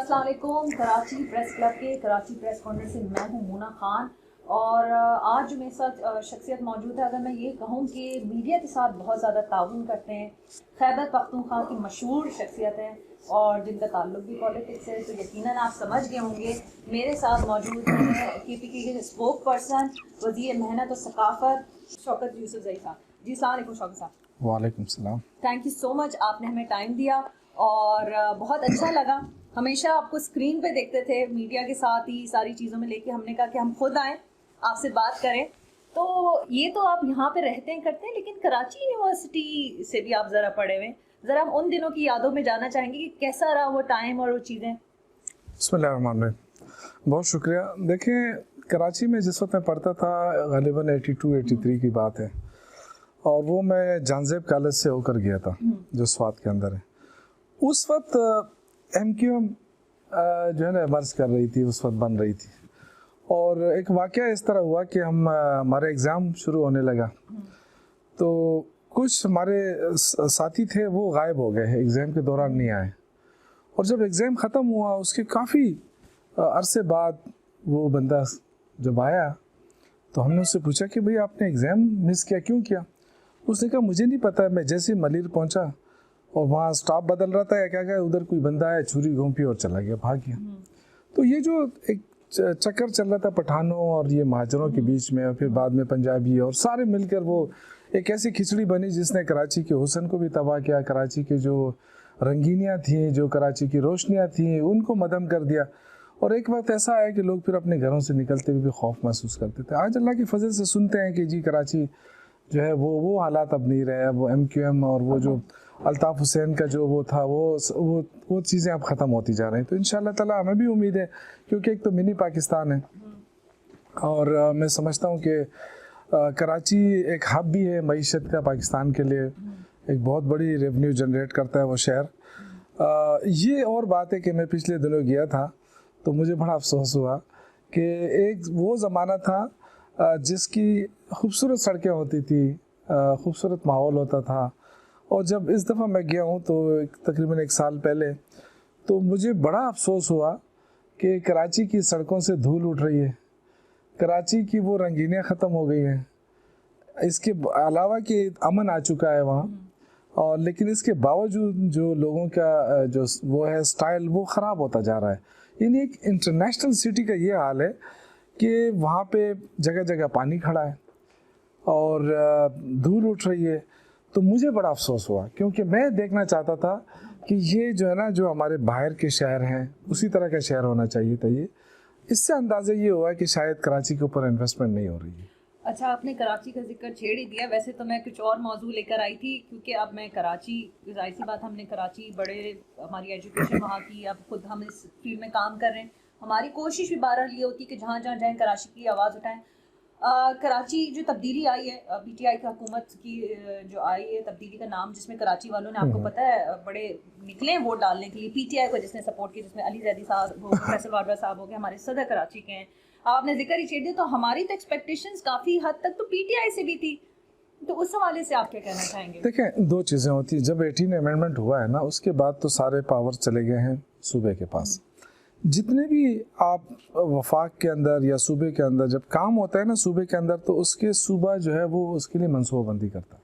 अस्सलाम वालेकुम। Karachi press club के कराची प्रेस कॉर्नर से मैं हूं मोना खान और आज जो मेरे साथ शख्सियत मौजूद है, अगर मैं ये कहूँ कि मीडिया के साथ बहुत ज़्यादा ताउन करते हैं, खैबर पख्तूनख्वा की मशहूर शख्सियत हैं और जिनका ताल्लुक भी पॉलिटिक्स है, तो यकीनन आप समझ गए होंगे। मेरे साथ मौजूद हैं KPK के स्पोक पर्सन वज़ीर मेहनत और सकाफ़त शौकत यूसुफज़ई साहब। जी अस्सलाम वालेकुम शौकत साहब। वालेकुम सलाम। थैंक यू सो मच, आपने हमें टाइम दिया और बहुत अच्छा लगा। हमेशा आपको स्क्रीन पे देखते थे, मीडिया के साथ ही सारी चीज़ों में लेके हमने कहा कि हम खुद आएँ आपसे बात करें। तो ये तो आप यहाँ पे रहते हैं करते हैं, लेकिन कराची यूनिवर्सिटी से भी आप ज़रा पढ़े हुए, ज़रा हम उन दिनों की यादों में जाना चाहेंगे कि कैसा रहा वो टाइम और वो चीज़ें। बिस्मिल्लाहिर्रहमानिर्रहीम, बहुत शुक्रिया। देखें, कराची में जिस वक्त मैं पढ़ता था ग़ालिबन 82-83 की बात है, और वो मैं जानजेब कॉलेज से होकर गया था जो स्वात के अंदर है। उस वक्त MQM जो है ना मर्ज कर रही थी, उस वक्त बन रही थी, और एक वाक़या इस तरह हुआ कि हमारे एग्ज़ाम शुरू होने लगा, तो कुछ हमारे साथी थे वो गायब हो गए, एग्ज़ाम के दौरान नहीं आए। और जब एग्ज़ाम ख़त्म हुआ उसके काफ़ी अरसे बाद वो बंदा जब आया तो हमने उससे पूछा कि भाई आपने एग्ज़ाम मिस किया, क्यों किया? उसने कहा मुझे नहीं पता, मैं जैसे ही मलिर पहुंचा और वहाँ स्टाफ बदल रहा था या क्या क्या, उधर कोई बंदा आया, छुरी घोंपी और चला गया, भाग गया। तो ये जो एक चक्कर चल रहा था पठानों और ये महाजरों के बीच में, और फिर बाद में पंजाबी और सारे मिलकर वो एक ऐसी खिचड़ी बनी जिसने कराची के हुस्न को भी तबाह किया, कराची के जो रंगीनियाँ थी, जो कराची की रोशनियाँ थी, उनको मदम कर दिया। और एक वक्त ऐसा आया कि लोग फिर अपने घरों से निकलते हुए भी खौफ महसूस करते थे। आज अल्लाह की फजल से सुनते हैं कि जी कराची जो है वो हालात अब नहीं रहे, वो MQM और वो जो अल्ताफ़ हुसैन का जो वो था वो चीज़ें अब ख़त्म होती जा रही हैं। तो इंशाअल्लाह ताला हमें भी उम्मीद है, क्योंकि एक तो मिनी पाकिस्तान है और मैं समझता हूँ कि कराची एक हब भी है मईशत का पाकिस्तान के लिए, एक बहुत बड़ी रेवेन्यू जनरेट करता है वो शहर। ये और बात है कि मैं पिछले दिनों गया था तो मुझे बड़ा अफसोस हुआ कि एक वो ज़माना था जिसकी खूबसूरत सड़कें होती थी, खूबसूरत माहौल होता था, और जब इस दफ़ा मैं गया हूँ तो तकरीबन 1 साल पहले, तो मुझे बड़ा अफसोस हुआ कि कराची की सड़कों से धूल उठ रही है, कराची की वो रंगीनियाँ ख़त्म हो गई हैं, इसके अलावा कि अमन आ चुका है वहाँ, और लेकिन इसके बावजूद जो लोगों का जो वो है स्टाइल वो ख़राब होता जा रहा है। यानी एक इंटरनेशनल सिटी का ये हाल है कि वहाँ पे जगह जगह पानी खड़ा है और धूल उठ रही है। तो मुझे बड़ा अफसोस हुआ, क्योंकि मैं देखना चाहता था कि ये जो है ना, जो हमारे बाहर के शहर हैं उसी तरह का शहर होना चाहिए था ये। इससे अंदाज़ा ये हुआ कि शायद कराची के ऊपर इन्वेस्टमेंट नहीं हो रही है। अच्छा, आपने कराची का जिक्र छेड़ ही दिया। वैसे तो मैं कुछ और मौजू लेकर आई थी, क्योंकि अब मैं कराची, जाहिर सी बात, हमने कराची बड़े, हमारी एजुकेशन वहाँ की, अब खुद हम इस फील्ड में काम कर रहे हैं। हमारी कोशिश भी बहरहाल ये होती है कि जहाँ जहाँ जाएँ कराची की आवाज़ उठाएँ। कराची जो तब्दीली आई है, PTI की हुकूमत की जो आई है तब्दीली का नाम, जिसमें कराची वालों ने, आपको पता है, बड़े निकले हैं वोट डालने के लिए। PTI को जिसने सपोर्ट किया, जिसमें अली जैदी साहब हो, फैसल वाबरा साहब हो गए, हमारे सदर कराची के हैं। आपने जिक्र ही छेड़ दिया, तो हमारी तो एक्सपेक्टेशंस काफ़ी हद तक तो PTI से भी थी। तो उस हवाले से आप क्या कहना चाहेंगे? देखें, दो चीज़ें होती हैं। जब 18 अमेंडमेंट हुआ है ना, उसके बाद तो सारे पावर चले गए हैं सूबे के पास। जितने भी आप वफाक के अंदर या सूबे के अंदर जब काम होता है ना सूबे के अंदर, तो उसके सूबा जो है वो उसके लिए मनसूबाबंदी करता है।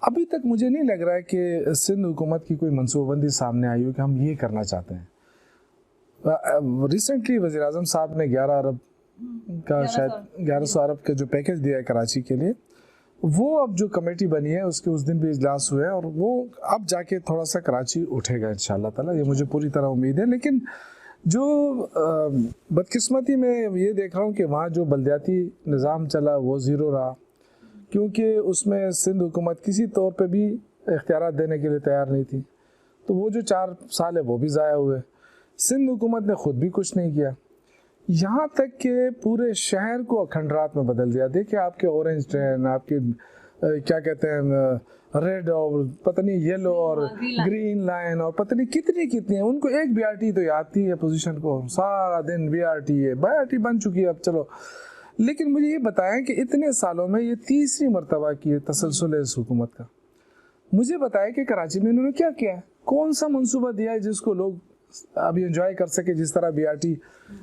अभी तक मुझे नहीं लग रहा है कि सिंध हुकूमत की कोई मनसूबाबंदी सामने आई हो कि हम ये करना चाहते हैं। रिसेंटली वज़ीर आज़म साहब ने 11 अरब का, शायद 1100 अरब का जो पैकेज दिया है कराची के लिए, वो अब जो कमेटी बनी है उसके उस दिन भी इजलास हुए हैं, और वो अब जाके थोड़ा सा कराची उठेगा इंशाअल्लाह ताला, ये मुझे पूरी तरह उम्मीद है। लेकिन जो बदकिस्मती में ये देख रहा हूँ कि वहाँ जो बल्दियाती निज़ाम चला वो ज़ीरो रहा, क्योंकि उसमें सिंध हुकूमत किसी तौर पे भी इख्तियारात देने के लिए तैयार नहीं थी। तो वो जो 4 साल है वो भी ज़ाया हुए। सिंध हुकूमत ने ख़ुद भी कुछ नहीं किया, यहाँ तक कि पूरे शहर को अखंडरात में बदल दिया। देखिए, आपके ऑरेंज ट्रेन, आपके क्या कहते हैं रेड और पता नहीं येलो और ग्रीन लाइन और पता नहीं कितनी हैं, उनको एक BRT तो याद थी अपोजिशन को, सारा दिन BRT बन चुकी है अब, चलो। लेकिन मुझे ये बताएं कि इतने सालों में ये तीसरी मरतबा की तसलसल है इस हुकूमत का। मुझे बताएं कि कराची में इन्होंने क्या किया है, कौन सा मंसूबा दिया है जिसको लोग अभी एंजॉय कर सके जिस तरह बीआरटी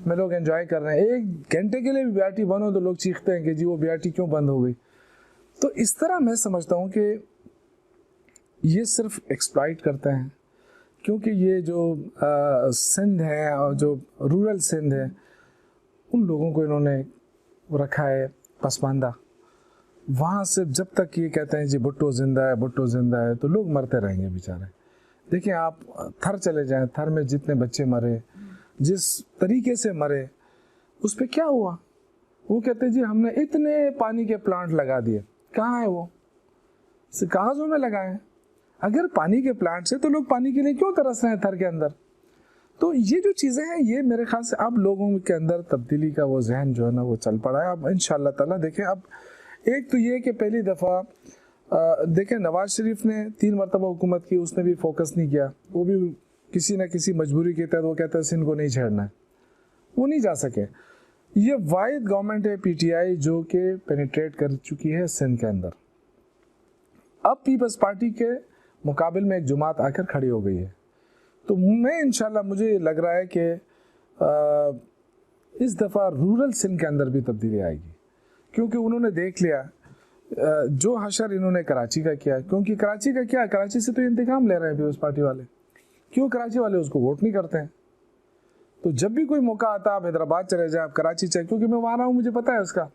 में लोग एंजॉय कर रहे हैं। 1 घंटे के लिए भी बीआरटी बंद हो तो लोग चीखते हैं कि जी वो बीआरटी क्यों बंद हो गई। तो इस तरह मैं समझता हूँ कि ये सिर्फ एक्सप्लॉइट करते हैं, क्योंकि ये जो सिंध है और जो रूरल सिंध है उन लोगों को इन्होंने रखा है पसमानदा। वहाँ से जब तक ये कहते हैं जी भुट्टो जिंदा है, भुट्टो जिंदा है, तो लोग मरते रहेंगे बेचारे। देखिए आप थर चले जाएं, थर में जितने बच्चे मरे, जिस तरीके से मरे, उस पर क्या हुआ? वो कहते हैं जी हमने इतने पानी के प्लांट लगा दिए। कहाँ है वो? कागजों में लगाए। अगर पानी के प्लांट से तो लोग पानी के लिए क्यों तरस रहे हैं थर के अंदर? तो ये जो चीज़ें हैं ये मेरे ख्याल से अब लोगों के अंदर तब्दीली का वो जहन जो है ना वो चल पड़ा है। अब इंशाअल्लाह ताला देखें, अब एक तो ये कि पहली दफ़ा देखें नवाज शरीफ ने 3 मरतबा हुकूमत की, उसने भी फोकस नहीं किया। वो भी किसी न किसी मजबूरी के तहत वो कहता है सिंध को नहीं छेड़ना है, वो नहीं जा सके। ये वाहिद गवर्नमेंट है पीटीआई जो कि पेनिट्रेट कर चुकी है सिंध के अंदर। अब पीपल्स पार्टी के मुकाबिल में एक जमात आकर खड़ी हो गई है। तो मैं इंशाल्लाह मुझे लग रहा है कि इस दफ़ा रूरल सिंध के अंदर भी तब्दीली आएगी, क्योंकि उन्होंने देख लिया जो हशर इन्होंने कराची का किया। क्योंकि कराची का क्या, कराची से तो इंतकाम ले रहे हैं पीपल्स पार्टी वाले। क्यों कराची वाले उसको वोट नहीं करते हैं? तो जब भी कोई मौका आता है आप हैदराबाद चले जाए, आप कराची चले, क्योंकि मैं वहाँ रहा हूँ मुझे पता है उसका।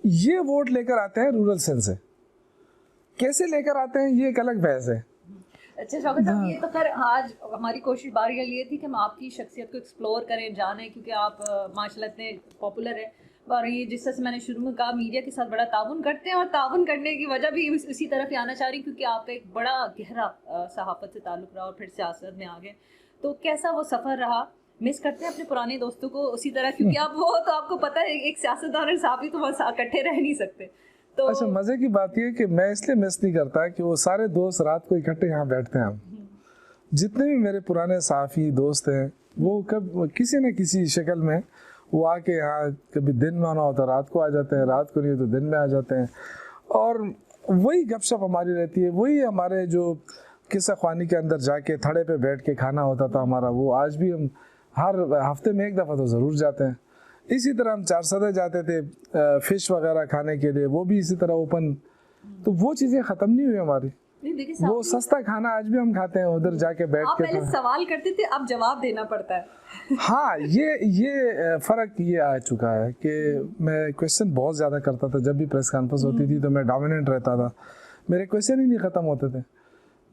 ये वोट लेकर आते हैं रूरल सिंध से, कैसे लेकर आते हैं ये एक अलग बहस है। अच्छा शौकत साहब, ये तो खैर आज हमारी कोशिश बारी ये थी कि हम आपकी शख्सियत को एक्सप्लोर करें, जानें, क्योंकि आप माशाल्लाह इतने पॉपुलर है और ये जिस तरह से मैंने शुरू में कहा मीडिया के साथ बड़ा ताउन करते हैं, और ताउन करने की वजह भी उसी तरफ ही आना चाह रही, क्योंकि आप एक बड़ा गहरा सहाफ़त से ताल्लुक़ रहा और फिर सियासत में आ गए। तो कैसा वो सफ़र रहा? मिस करते हैं अपने पुराने दोस्तों को उसी तरह, क्योंकि आप वो तो आपको पता है एक सियासतदान और साहबी तो इकट्ठे रह नहीं सकते। तो अच्छा मज़े की बात यह कि मैं इसलिए मिस नहीं करता कि वो सारे दोस्त रात को इकट्ठे यहाँ बैठते हैं। हम जितने भी मेरे पुराने साफ़ी दोस्त हैं वो कब किसी न किसी शक्ल में वो आके यहाँ, कभी दिन में आना होता रात को आ जाते हैं, रात को नहीं तो दिन में आ जाते हैं, और वही गपशप हमारी रहती है। वही हमारे जो किस्सा ख़्वानी के अंदर जाके थड़े पे बैठ के खाना होता था हमारा, वो आज भी हम हर हफ्ते में 1 दफ़ा तो ज़रूर जाते हैं। इसी तरह हम 4 सदे जाते थे फ़िश वगैरह खाने के लिए, वो भी इसी तरह ओपन। तो वो चीज़ें ख़त्म नहीं हुई हमारी। वो सस्ता खाना आज भी हम खाते हैं उधर जाके बैठ के। पहले सवाल करते थे, अब जवाब देना पड़ता है। हाँ, ये फ़र्क ये आ चुका है कि मैं क्वेश्चन बहुत ज़्यादा करता था। जब भी प्रेस कॉन्फ्रेंस होती थी तो मैं डोमिनेंट रहता था, मेरे क्वेश्चन ही नहीं ख़त्म होते थे।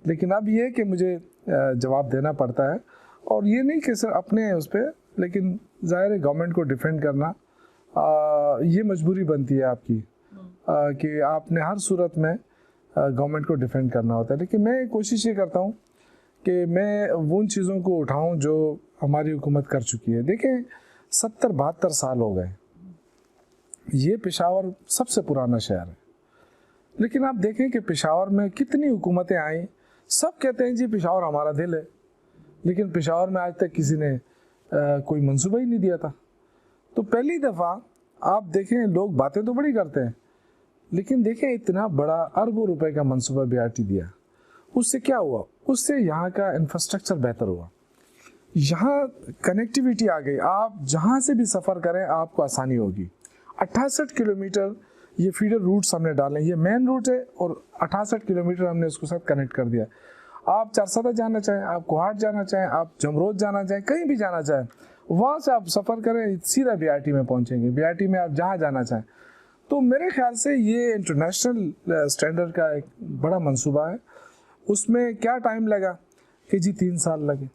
लेकिन अब ये कि मुझे जवाब देना पड़ता है, और ये नहीं कि सर अपने उस पर, लेकिन ज़ाहिर है गवर्नमेंट को डिफेंड करना ये मजबूरी बनती है आपकी, कि आपने हर सूरत में गवर्नमेंट को डिफेंड करना होता है। लेकिन मैं कोशिश ये करता हूँ कि मैं उन चीज़ों को उठाऊँ जो हमारी हुकूमत कर चुकी है। देखें 70-72 साल हो गए, ये पेशावर सबसे पुराना शहर है, लेकिन आप देखें कि पेशावर में कितनी हुकूमतें आई। सब कहते हैं जी पेशावर हमारा दिल है, लेकिन पेशावर में आज तक किसी ने कोई मंसूबा ही नहीं दिया था। तो पहली दफ़ा आप देखें लोग बातें तो बड़ी करते हैं, लेकिन देखें इतना बड़ा अरबों रुपए का मंसूबा बीआरटी दिया, उससे क्या हुआ? उससे यहाँ का इंफ्रास्ट्रक्चर बेहतर हुआ, यहाँ कनेक्टिविटी आ गई। आप जहाँ से भी सफ़र करें आपको आसानी होगी। 68 किलोमीटर ये फीडर रूट्स हमने डाले, ये मेन रूट है और 68 किलोमीटर हमने उसके साथ कनेक्ट कर दिया। आप चारसदा जाना चाहें, आप कोहाट जाना चाहें, आप जमरोद जाना चाहें, कहीं भी जाना चाहें, वहाँ से आप सफ़र करें सीधा बीआरटी में पहुँचेंगे। बीआरटी में आप जहाँ जाना चाहें। तो मेरे ख्याल से ये इंटरनेशनल स्टैंडर्ड का एक बड़ा मंसूबा है। उसमें क्या टाइम लगा कि जी 3 साल लगे।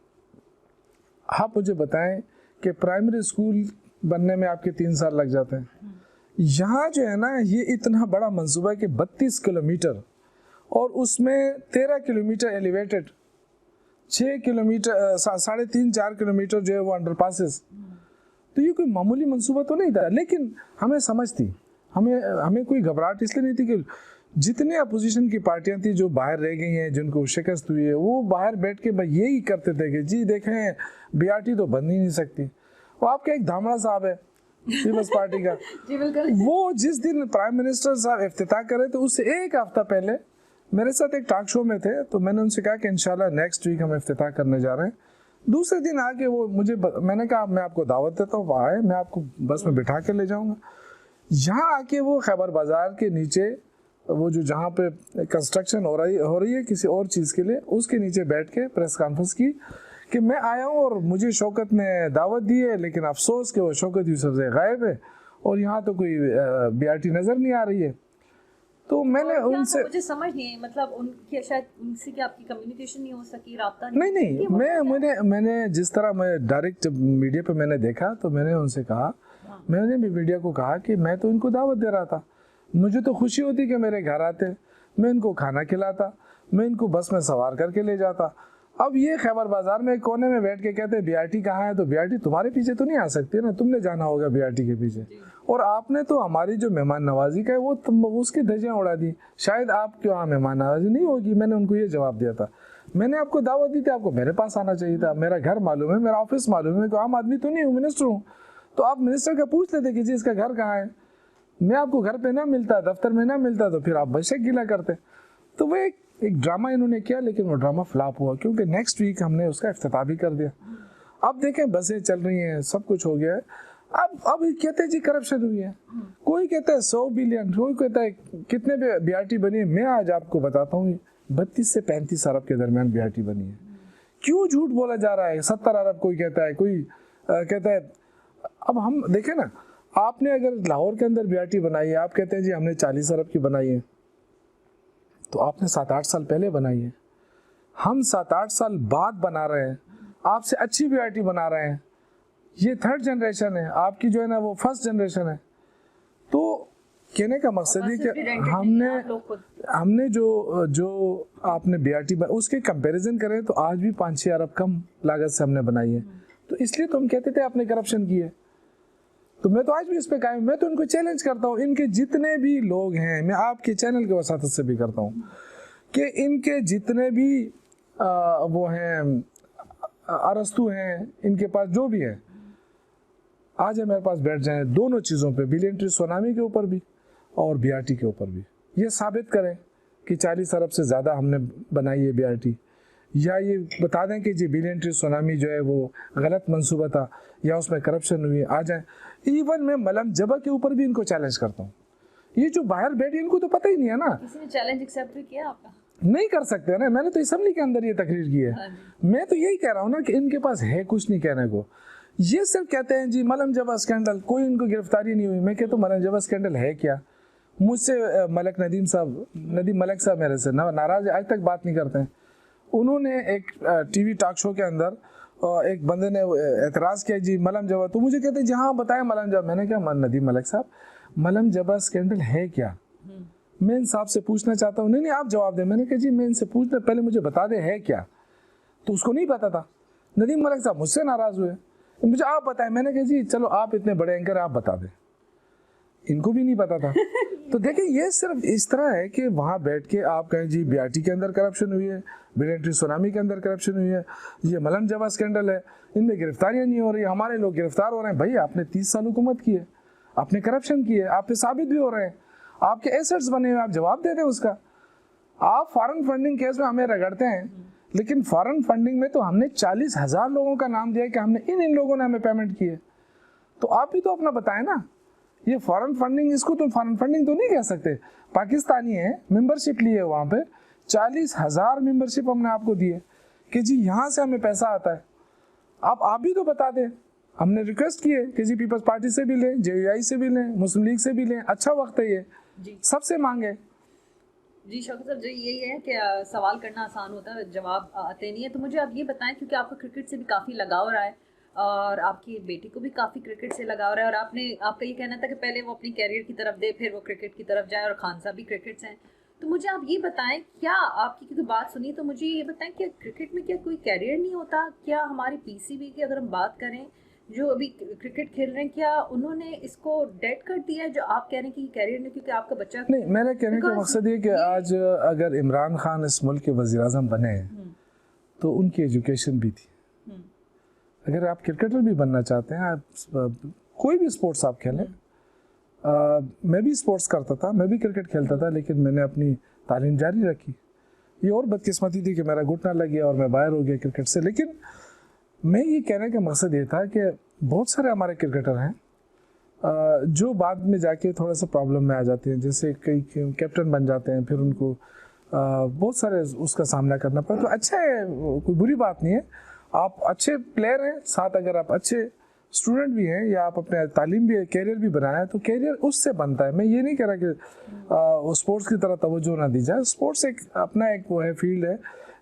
आप मुझे बताएं कि प्राइमरी स्कूल बनने में आपके 3 साल लग जाते हैं। यहाँ जो है ना ये इतना बड़ा मंसूबा है कि 32 किलोमीटर और उसमें 13 किलोमीटर एलिवेटेड, 6 किलोमीटर 3.5-4 किलोमीटर जो है वो अंडरपासेस। तो ये कोई मामूली मंसूबा तो नहीं था, लेकिन हमें समझ थी, हमें कोई घबराहट इसलिए नहीं थी कि जितने अपोजिशन की पार्टियां थी जो बाहर रह गई हैं, जिनको शिकस्त हुई है, वो बाहर बैठ के यही करते थे कि जी देखें बीआरटी तो बन ही नहीं सकती। वो आपका एक धामड़ा साहब है पीपल्स पार्टी का, वो जिस दिन प्राइम मिनिस्टर साहब इफ्तिताह करे तो उससे 1 हफ्ता पहले मेरे साथ एक टॉक शो में थे, तो मैंने उनसे कहा कि इंशाल्लाह नेक्स्ट वीक हम इफ्तिताह करने जा रहे हैं, दूसरे दिन आके वो मुझे मैंने कहा मैं आपको दावत देता हूँ, आए, मैं आपको बस में बिठा के ले जाऊँगा। यहाँ आके वो खैबर बाजार के नीचे, वो जो जहाँ पे कंस्ट्रक्शन हो रही है किसी और चीज़ के लिए, उसके नीचे बैठ के प्रेस कॉन्फ्रेंस की कि मैं आया हूँ और मुझे शौकत ने दावत दी है, लेकिन अफसोस कि वो शौकत यूसुफजई गायब है और यहाँ तो कोई बीआरटी नज़र नहीं आ रही है। तो मैंने उनसे, मुझे समझ नहीं है, मतलब उनके शायद उनसे क्या आपकी कम्युनिकेशन नहीं हो सकी, राब्ता नहीं, मैंने जिस तरह मैं डायरेक्ट मीडिया पे मैंने देखा तो मैंने उनसे कहा, मैंने भी मीडिया को कहा कि मैं तो इनको दावत दे रहा था, मुझे तो खुशी होती कि मेरे घर आते, मैं इनको खाना खिलाता, मैं इनको बस में सवार करके ले जाता। अब ये खैबर बाजार में एक कोने में बैठ के कहते हैं बीआरटी कहाँ है, तो बीआरटी तुम्हारे पीछे तो नहीं आ सकती ना, तुमने जाना होगा बीआरटी के पीछे, और आपने तो हमारी जो मेहमान नवाजी का है वो उसकी धज्जियाँ उड़ा दी, शायद आपके वहाँ मेहमान नवाजी नहीं होगी। मैंने उनको ये जवाब दिया था, मैंने आपको दावत दी थी, आपको मेरे पास आना चाहिए था, मेरा घर मालूम है, मेरा ऑफिस मालूम है, मैं कोई आम आदमी तो नहीं हूँ, मिनिस्टर हूँ, तो आप मिनिस्टर का पूछ लेते कि जी इसका घर कहाँ है। मैं आपको घर पे ना मिलता, दफ्तर में ना मिलता, तो फिर आप बेशक गिला करते। तो वो एक ड्रामा इन्होंने किया, लेकिन वो ड्रामा फ्लॉप हुआ, क्योंकि नेक्स्ट वीक हमने उसका इफ्तिताह भी कर दिया। अब देखें बसें चल रही हैं, सब कुछ हो गया है। अब कहते हैं जी करप्शन हुई है, कोई कहता है 100 बिलियन, कोई कहता है कितने बीआरटी बनी है। मैं आज आपको बताता हूँ 32 से 35 अरब के दरमियान बीआरटी बनी है। क्यों झूठ बोला जा रहा है? 70 अरब कोई कहता है, कोई कहता है। अब हम देखें ना, आपने अगर लाहौर के अंदर बीआरटी बनाई है, आप कहते हैं जी हमने 40 अरब की बनाई है, तो आपने 7-8 साल पहले बनाई है, हम 7-8 साल बाद बना रहे हैं, आपसे अच्छी बीआरटी बना रहे हैं। ये 3rd जनरेशन है, आपकी जो है ना वो 1st जनरेशन है। तो कहने का मकसद है कि हमने जो आपने बीआरटी उसके कंपैरिजन करें तो आज भी 5-6 अरब कम लागत से हमने बनाई है। तो इसलिए तो हम कहते थे आपने करप्शन की है। तो मैं तो आज भी इस पे कायम, मैं तो इनको चैलेंज करता हूँ, इनके जितने भी लोग हैं, मैं आपके चैनल के वसातत से भी करता हूँ कि इनके जितने भी वो हैं अरस्तु हैं, इनके पास जो भी है, आज है मेरे पास बैठ जाएं दोनों चीज़ों पे, बिलियन ट्री सुनामी के ऊपर भी और बीआरटी के ऊपर भी। ये साबित करें कि 40 अरब से ज़्यादा हमने बनाई है बीआरटी, या ये बता दें कि जी बिलियन ट्री सुनामी जो है वो गलत मंसूबा था या उसमें करप्शन हुई है, आ जाए। इवन मैं मलम जबा के ऊपर भी इनको चैलेंज करता हूँ। ये जो बाहर बैठे इनको तो पता ही नहीं है ना, किसी ने चैलेंज एक्सेप्ट भी किया आपका? नहीं कर सकते ना, मैंने तो असम्बली के अंदर ये तकरीर की है। मैं तो यही कह रहा हूँ ना कि इनके पास है कुछ नहीं कहने को। ये सिर्फ कहते हैं जी मलम जबा स्कैंडल, कोई इनको गिरफ्तारी नहीं हुई। मैं कहता हूँ मलम जबा स्कैंडल है क्या? मुझसे नदीम मलिक साहब मेरे से नाराज, आज तक बात नहीं करते हैं। उन्होंने एक टीवी टॉक शो के अंदर एक बंदे ने एतराज़ किया जी मलम जबा, तो मुझे कहते हैं जी हाँ बताएं मलम जबा। मैंने कहा नदीम मलिक साहब मलम जबा स्कैंडल है क्या? मैं इन साहब से पूछना चाहता हूँ। नहीं आप जवाब दें। मैंने कहा जी मैं इनसे पूछना, पहले मुझे बता दें है क्या। तो उसको नहीं पता था। नदीम मलिक साहब मुझसे नाराज़ हुए, मुझे आप बताएं। मैंने कहा जी चलो आप इतने बड़े एंकर आप बता दें, इनको भी नहीं पता था। तो देखिए ये सिर्फ इस तरह है कि वहाँ बैठ के आप कहें जी बीआरटी के अंदर करप्शन हुई है, बिलियन ट्री सुनामी के अंदर करप्शन हुई है, ये मलम जबा स्कैंडल है, इनमें गिरफ्तारियाँ नहीं हो रही, हमारे लोग गिरफ्तार हो रहे हैं। भाई आपने 30 साल हुकूमत की है, आपने करप्शन की है, आप पे साबित भी हो रहे हैं, आपके एसेट्स बने हुए, आप जवाब दे दें उसका। आप फॉरेन फंडिंग केस में हमें रगड़ते हैं, लेकिन फॉरेन फंडिंग में तो हमने 40,000 लोगों का नाम दिया कि हमने इन लोगों ने हमें पेमेंट की है। तो आप भी तो अपना बताएं ना, ये फॉरेन फंडिंग, इसको तो फॉरेन फंडिंग तो नहीं कह सकते। पाकिस्तानी है, मेंबरशिप ली है, वहाँ पे 40,000 मेंबरशिप हमने आपको दी है कि जी यहाँ से हमें पैसा आता है। आप भी तो बता दें। हमने रिक्वेस्ट की है कि जी पीपल्स पार्टी से भी लें, JUI से भी लें, मुस्लिम लीग से भी लें, अच्छा वक्त है ये, सबसे मांगे। जी शौकत साहब, जो यही है कि सवाल करना आसान होता है, जवाब आते नहीं है। तो मुझे आप ये बताएं, क्योंकि आपका क्रिकेट से भी काफ़ी लगाव रहा है और आपकी बेटी को भी काफ़ी क्रिकेट से लगाव रहा है, और आपका ये कहना था कि पहले वो अपनी कैरियर की तरफ दे, फिर वो क्रिकेट की तरफ जाए, और खान साहब भी क्रिकेट से हैं। तो मुझे आप ये बताएं, क्या आपकी क्योंकि बात सुनी, तो मुझे ये बताएं कि क्रिकेट में क्या कोई कैरियर नहीं होता? क्या हमारी PCB की अगर हम बात करें, जो अभी क्रिकेट खेल रहे हैं, क्या उन्होंने इसको डेड कर दिया है जो आप कह रहे हैं कि कैरियर नहीं, क्योंकि आपका बच्चा नहीं। मेरा कहने का मकसद ये कि आज अगर इमरान खान इस मुल्क के वज़ीर आज़म बने तो उनकी एजुकेशन भी थी। अगर आप क्रिकेटर भी बनना चाहते हैं, आप कोई भी स्पोर्ट्स आप खेलें, मैं भी स्पोर्ट्स करता था, मैं भी क्रिकेट खेलता था, लेकिन मैंने अपनी तालीम जारी रखी। ये और बदकिस्मती थी कि मेरा घुटना लग गया और मैं बाहर हो गया क्रिकेट से। लेकिन मैं ये कहने का मकसद ये था कि बहुत सारे हमारे क्रिकेटर हैं जो बाद में जाके थोड़ा सा प्रॉब्लम में आ जाते हैं, जैसे कई कैप्टन बन जाते हैं, फिर उनको बहुत सारे उसका सामना करना पड़ता है। तो अच्छा है, कोई बुरी बात नहीं है, आप अच्छे प्लेयर हैं, साथ अगर आप अच्छे स्टूडेंट भी हैं या आप अपने तालीम भी कैरियर भी बनाया तो कैरियर उससे बनता है। मैं ये नहीं कह रहा कि स्पोर्ट्स की तरह तवज्जो ना दी जाए, स्पोर्ट्स एक अपना एक वो है, फील्ड है।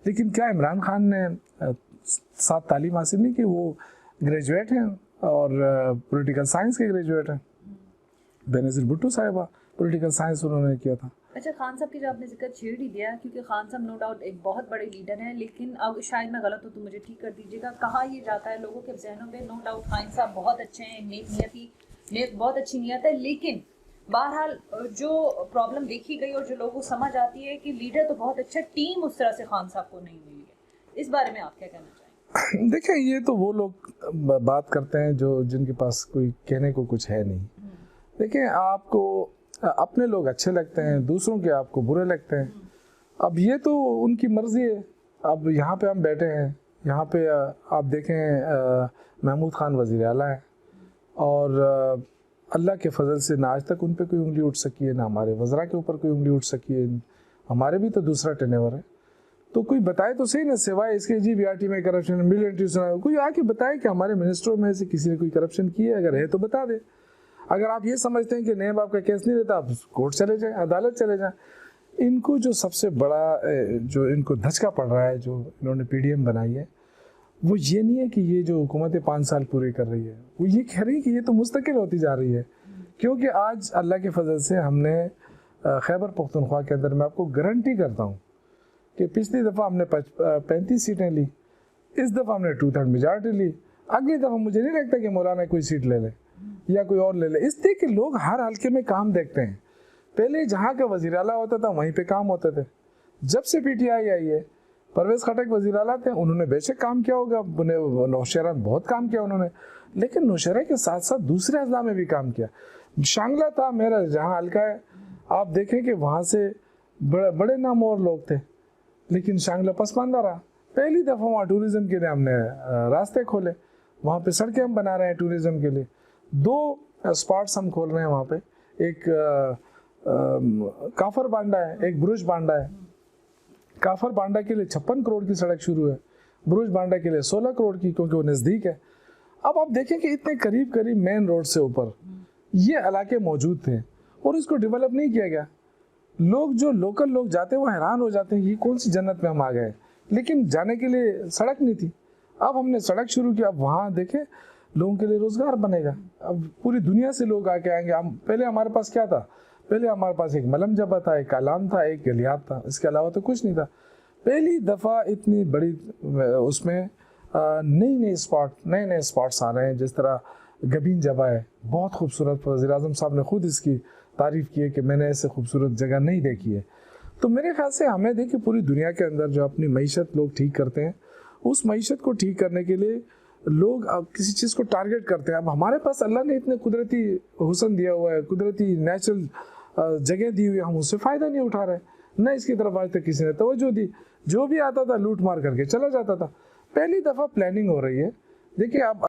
लेकिन क्या इमरान खान ने साथ तालीम हासिल नहीं की? वो ग्रेजुएट हैं और पॉलिटिकल साइंस के ग्रेजुएट हैं। बेनज़ीर भुट्टो साहिबा पॉलिटिकल साइंस उन्होंने किया था। अच्छा, खान साहब की जो आपने जिक्र छेड़ ही दिया, क्योंकि खान साहब नो डाउट एक बहुत बड़े लीडर हैं, लेकिन अब शायद मैं गलत हूँ तो मुझे ठीक कर दीजिएगा, कहा ये जाता है लोगों के जहनों में, नो डाउट खान साहब बहुत अच्छे हैं, नेक बहुत अच्छी नीयत है, लेकिन बहरहाल जो प्रॉब्लम देखी गई और जो लोगों को समझ आती है कि लीडर तो बहुत अच्छा, टीम उस तरह से खान साहब को नहीं मिली है। इस बारे में आप क्या कहना चाहेंगे? देखिए, ये तो वो लोग बात करते हैं जो जिनके पास कोई कहने को कुछ है नहीं। देखिए, आपको अपने लोग अच्छे लगते हैं, दूसरों के आपको बुरे लगते हैं। अब ये तो उनकी मर्जी है। अब यहाँ पे हम बैठे हैं, यहाँ पे आप देखें महमूद खान वज़ीर आला है और अल्लाह के फजल से ना आज तक उन पे कोई उंगली उठ सकी है, ना हमारे वज़रा के ऊपर कोई उंगली उठ सकी है। हमारे भी तो दूसरा टेनेवर है, तो कोई बताए तो सही ना, सिवाय इसके जी बीआरटी में करप्शन, मिलिट्री सुना, कोई आके बताए कि हमारे मिनिस्टरों में से किसी ने कोई करप्शन की है, अगर है तो बता दे। अगर आप ये समझते हैं कि नेब आपका केस नहीं रहता, आप कोर्ट चले जाएं, अदालत चले जाएं। इनको जो सबसे बड़ा जो इनको धचका पड़ रहा है, जो इन्होंने पीडीएम बनाई है, वो ये नहीं है कि ये जो हुकूमतें 5 साल पूरे कर रही है, वो ये कह रही है कि ये तो मुस्तकिल होती जा रही है। क्योंकि आज अल्लाह के फजल से हमने खैबर पख्तूनख्वा के अंदर, मैं आपको गारंटी करता हूँ कि पिछली दफ़ा हमने 35 सीटें ली, इस दफ़ा हमने 2/3 मेजॉरिटी ली, अगली दफ़ा मुझे नहीं लगता कि मौलाना कोई सीट ले ले या कोई और ले ले। इसलिए कि लोग हर हल्के में काम देखते हैं। पहले जहाँ का वज़ीर आला होता था वहीं पे काम होते थे। जब से पीटीआई आई है, परवेज़ खटक वज़ीर आला थे, उन्होंने बेशक काम किया होगा, नौशहरा में बहुत काम किया उन्होंने, लेकिन नौशहरा के साथ साथ दूसरे अजला में भी काम किया। शांगला था मेरा जहाँ हल्का है, आप देखें कि वहाँ से बड़े नाम और लोग थे, लेकिन शांगला पसमानदा रहा। पहली दफ़ा वहाँ टूरिज़म के लिए हमने रास्ते खोले, वहाँ पे सड़कें हम बना रहे हैं टूरिज़म के लिए। 2 स्पॉट्स हम खोल रहे हैं वहाँ पे, एक काफर बांडा है, एक बुरुज बांडा है। काफर बांडा के लिए 56 करोड़ की सड़क शुरू है, बुरुज बांडा के लिए 16 करोड़ की, क्योंकि वो नज़दीक है। अब आप देखें कि इतने करीब करीब मेन रोड से ऊपर ये इलाके मौजूद थे और इसको डेवलप नहीं किया गया। लोग जो लोकल लोग जाते हैं वो हैरान हो जाते हैं ये कौन सी जन्नत में हम आ गए, लेकिन जाने के लिए सड़क नहीं थी। अब हमने सड़क शुरू की, अब वहाँ देखें लोगों के लिए रोज़गार बनेगा, अब पूरी दुनिया से लोग आके आएंगे। हम पहले हमारे पास क्या था? पहले हमारे पास एक मलम जबा था, एक कालाम था, एक गलियात था, इसके अलावा तो कुछ नहीं था। पहली दफ़ा इतनी बड़ी उसमें नए नए स्पॉट्स आ रहे हैं, जिस तरह गबीन जबा है, बहुत खूबसूरत। वज़ीर आज़म साहब ने खुद इसकी तारीफ़ की है कि मैंने ऐसे खूबसूरत जगह नहीं देखी है। तो मेरे ख्याल से हमें देखिए पूरी दुनिया के अंदर जो अपनी मईशत लोग ठीक करते हैं, उस मईशत को ठीक करने के लिए लोग अब किसी चीज़ को टारगेट करते हैं। अब हमारे पास अल्लाह ने इतने कुदरती हुस्न दिया हुआ है, कुदरती नेचुरल जगह दी हुई है, हम उससे फ़ायदा नहीं उठा रहे, न इसकी तरफ आज तक किसी ने तवज्जो दी। जो भी आता था लूट मार करके चला जाता था। पहली दफ़ा प्लानिंग हो रही है। देखिए आप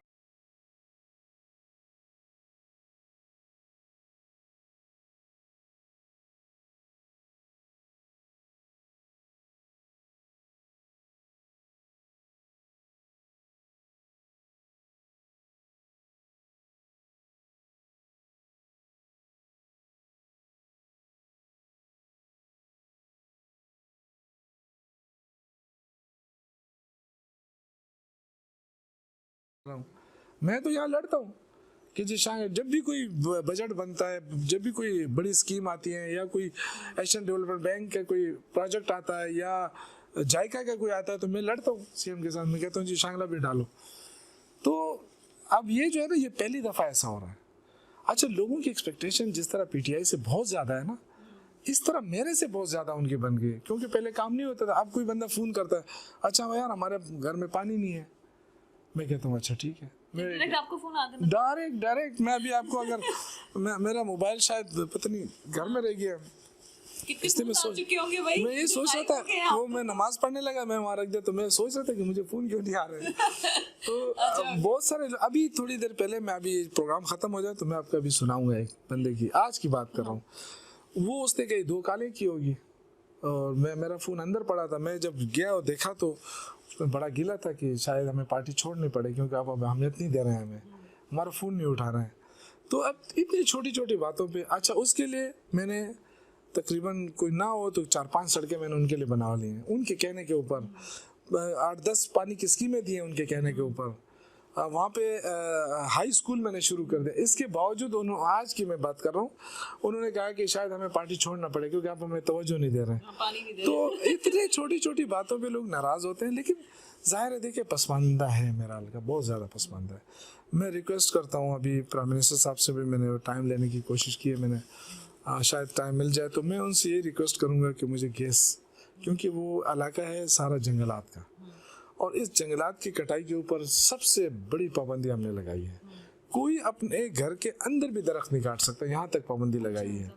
मैं तो यहाँ लड़ता हूँ कि जब भी कोई बजट बनता है, जब भी कोई बड़ी स्कीम आती है, या कोई एशियन डेवलपमेंट बैंक का कोई प्रोजेक्ट आता है, या जायका का कोई आता है, तो मैं लड़ता हूँ सीएम के साथ। मैं कहता हूँ जी शांगला भी डालो। तो अब ये जो है ना, ये पहली दफ़ा ऐसा हो रहा है। अच्छा, लोगों की एक्सपेक्टेशन जिस तरह पीटीआई से बहुत ज़्यादा है ना, इस तरह मेरे से बहुत ज़्यादा उनकी बन गई। क्योंकि पहले काम नहीं होता था। अब कोई बंदा फ़ोन करता है, अच्छा यार हमारे घर में पानी नहीं है, मैं कहता हूँ अच्छा ठीक है, डायरेक्ट आपको फोन आ गया? डायरेक्ट मैं अभी आपको अगर मेरा मोबाइल शायद पता नहीं घर में रह गया, कितने में सोच चुके होंगे भाई? मैं ये सोच रहा था, वो मैं नमाज पढ़ने लगा, मैं वहाँ रख दिया, तो मैं सोच रहा था कि मुझे फ़ोन क्यों नहीं आ रहा है। तो बहुत सारे अभी थोड़ी देर पहले मैं अभी प्रोग्राम ख़त्म हो जाए तो मैं आपको अभी सुनाऊंगा एक बंदे की, आज की बात कर रहा हूँ। वो उसने कहीं 2 कालें की होगी और मेरा फ़ोन अंदर पड़ा था। मैं जब गया और देखा तो उसमें बड़ा गिला था कि शायद हमें पार्टी छोड़नी पड़े क्योंकि आप अब अहमियत नहीं दे रहे हैं, हमें हमारा फ़ोन नहीं उठा रहे हैं। तो अब इतनी छोटी छोटी बातों पे अच्छा, उसके लिए मैंने तकरीबन कोई ना हो तो 4-5 सड़कें मैंने उनके लिए बनवा ली हैं, उनके कहने के ऊपर 8-10 पानी की स्कीमें दी हैं उनके कहने के ऊपर। वहाँ पे हाई स्कूल मैंने शुरू कर दिया। इसके बावजूद उन्होंने, आज की मैं बात कर रहा हूँ, उन्होंने कहा कि शायद हमें पार्टी छोड़ना पड़े क्योंकि आप हमें तवज्जो नहीं दे रहे हैं। तो इतने छोटी छोटी बातों पे लोग नाराज़ होते हैं, लेकिन जाहिर है देखिए पसमानदा है मेरा हल्का, बहुत ज़्यादा पसमानदा है। मैं रिक्वेस्ट करता हूँ, अभी प्राइम मिनिस्टर साहब से भी मैंने टाइम लेने की कोशिश की है, मैंने शायद टाइम मिल जाए तो मैं उनसे ये रिक्वेस्ट करूँगा कि मुझे गैस, क्योंकि वो इलाका है सारा जंगलात का और इस जंगलात की कटाई के ऊपर सबसे बड़ी पाबंदी हमने लगाई है। कोई अपने घर के अंदर भी दरख्त नहीं काट सकता, यहाँ तक पाबंदी लगाई है।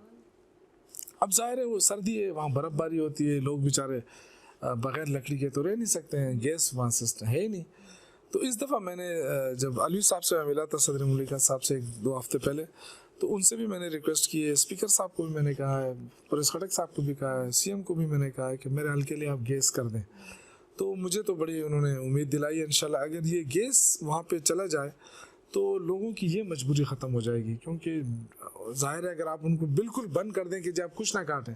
अब जाहिर है वो सर्दी है, वहाँ बर्फ़बारी होती है, लोग बेचारे बग़ैर लकड़ी के तो रह नहीं सकते हैं, गैस वहाँ सिस्टम है ही नहीं। तो इस दफ़ा मैंने जब अलवी साहब से मैं मिला था, सदर मुमलिकत साहब से 1-2 हफ्ते पहले, तो उनसे भी मैंने रिक्वेस्ट की है, स्पीकर साहब को भी मैंने कहा है, परेश खटक साहब को भी कहा है, CM को भी मैंने कहा है कि मेरे हल्के लिए आप गैस कर दें। तो मुझे तो बड़ी उन्होंने उम्मीद दिलाई है, इंशाल्लाह अगर ये गैस वहाँ पे चला जाए तो लोगों की ये मजबूरी ख़त्म हो जाएगी। क्योंकि ज़ाहिर है अगर आप उनको बिल्कुल बंद कर दें कि जब आप कुछ ना काटें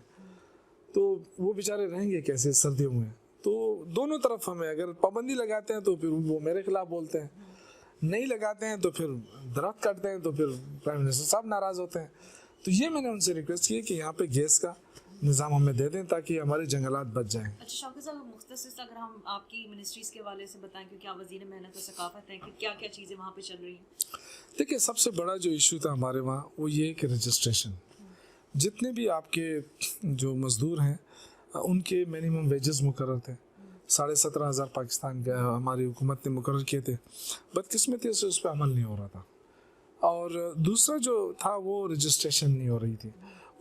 तो वो बेचारे रहेंगे कैसे सर्दियों में। तो दोनों तरफ हमें अगर पाबंदी लगाते हैं तो फिर वो मेरे खिलाफ बोलते हैं, नहीं लगाते हैं तो फिर दरख्त काटते हैं तो फिर प्राइम मिनिस्टर साहब नाराज़ होते हैं। तो ये मैंने उनसे रिक्वेस्ट की है कि यहाँ पे गैस का निज़ाम हमें दे दें ताकि हमारे जंगलात बच जाएं। अच्छा शौकत साहब, मुख्तसर अगर हम आपकी मिनिस्ट्रीज़ के हवाले से बताएं, क्योंकि आप वज़ीर मेहनत और सकाफ़त हैं, कि क्या क्या चीज़ें वहाँ पे चल रही हैं? देखिए सबसे बड़ा जो इशू था हमारे वहाँ वो ये है कि रजिस्ट्रेशन, जितने भी आपके जो मज़दूर हैं उनके मिनिमम वेजेस मुकर्रर थे, 17,500 पाकिस्तान के हमारी हुकूमत ने मुकर्रर किए थे। बदकिस्मती से उस पर अमल नहीं हो रहा था। और दूसरा जो था वो रजिस्ट्रेशन नहीं हो रही थी।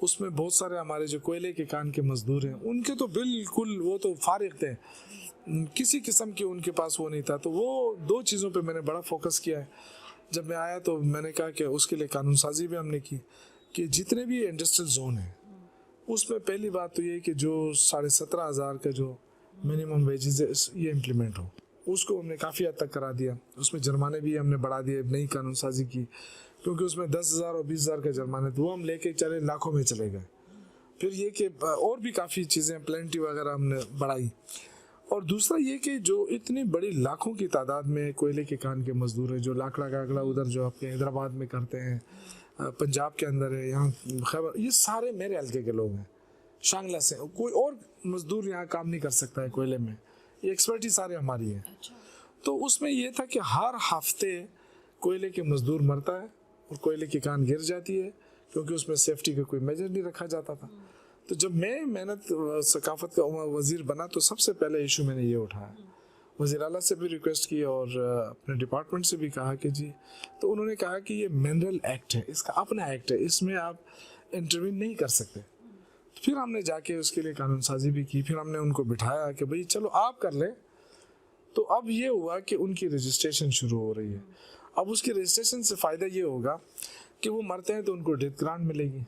उसमें बहुत सारे हमारे जो कोयले के कान के मज़दूर हैं उनके तो बिल्कुल वो तो फारिग थे, किसी किस्म की उनके पास वो नहीं था। तो वो 2 चीज़ों पे मैंने बड़ा फोकस किया है। जब मैं आया तो मैंने कहा कि उसके लिए कानून साजी भी हमने की कि जितने भी इंडस्ट्रियल जोन हैं उसमें पहली बात तो ये है कि जो 17,500 का जो मिनिमम वेजेस है ये इम्प्लीमेंट हो, उसको हमने काफ़ी हद तक करा दिया। उसमें जुर्माने भी हमने बढ़ा दिए, नई कानून साजी की, क्योंकि उसमें 10,000 और 20,000 का जुर्माने तो वो हम लेके चले लाखों में चले गए। फिर ये कि और भी काफ़ी चीज़ें प्लेंटी वगैरह हमने बढ़ाई। और दूसरा ये कि जो इतनी बड़ी लाखों की तादाद में कोयले के कान के मज़दूर हैं, जो लाकड़ा काकड़ा उधर जो आपके हैदराबाद में करते हैं, पंजाब के अंदर है, यहाँ खैबर, ये सारे मेरे हल्के के लोग हैं, शांगला से। कोई और मज़दूर यहाँ काम नहीं कर सकता है कोयले में, ये एक्सपर्टी सारे हमारी है। तो उसमें ये था कि हर हफ्ते कोयले के मज़दूर मरता है और कोयले की कान गिर जाती है, क्योंकि उसमें सेफ्टी का कोई मेजर नहीं रखा जाता था। तो जब मैं मेहनत सकाफत का वज़ीर बना तो सबसे पहले इशू मैंने ये उठाया, वज़ीर आला से भी रिक्वेस्ट की और अपने डिपार्टमेंट से भी कहा कि जी, तो उन्होंने कहा कि ये मिनरल एक्ट है, इसका अपना एक्ट है, इसमें आप इंटरवीन नहीं कर सकते। तो फिर हमने जाके उसके लिए कानून साजी भी की, फिर हमने उनको बिठाया कि भाई चलो आप कर लें। तो अब ये हुआ कि उनकी रजिस्ट्रेशन शुरू हो रही है। अब उसकी रजिस्ट्रेशन से फ़ायदा ये होगा कि वो मरते हैं तो उनको डेथ ग्रांट मिलेगी,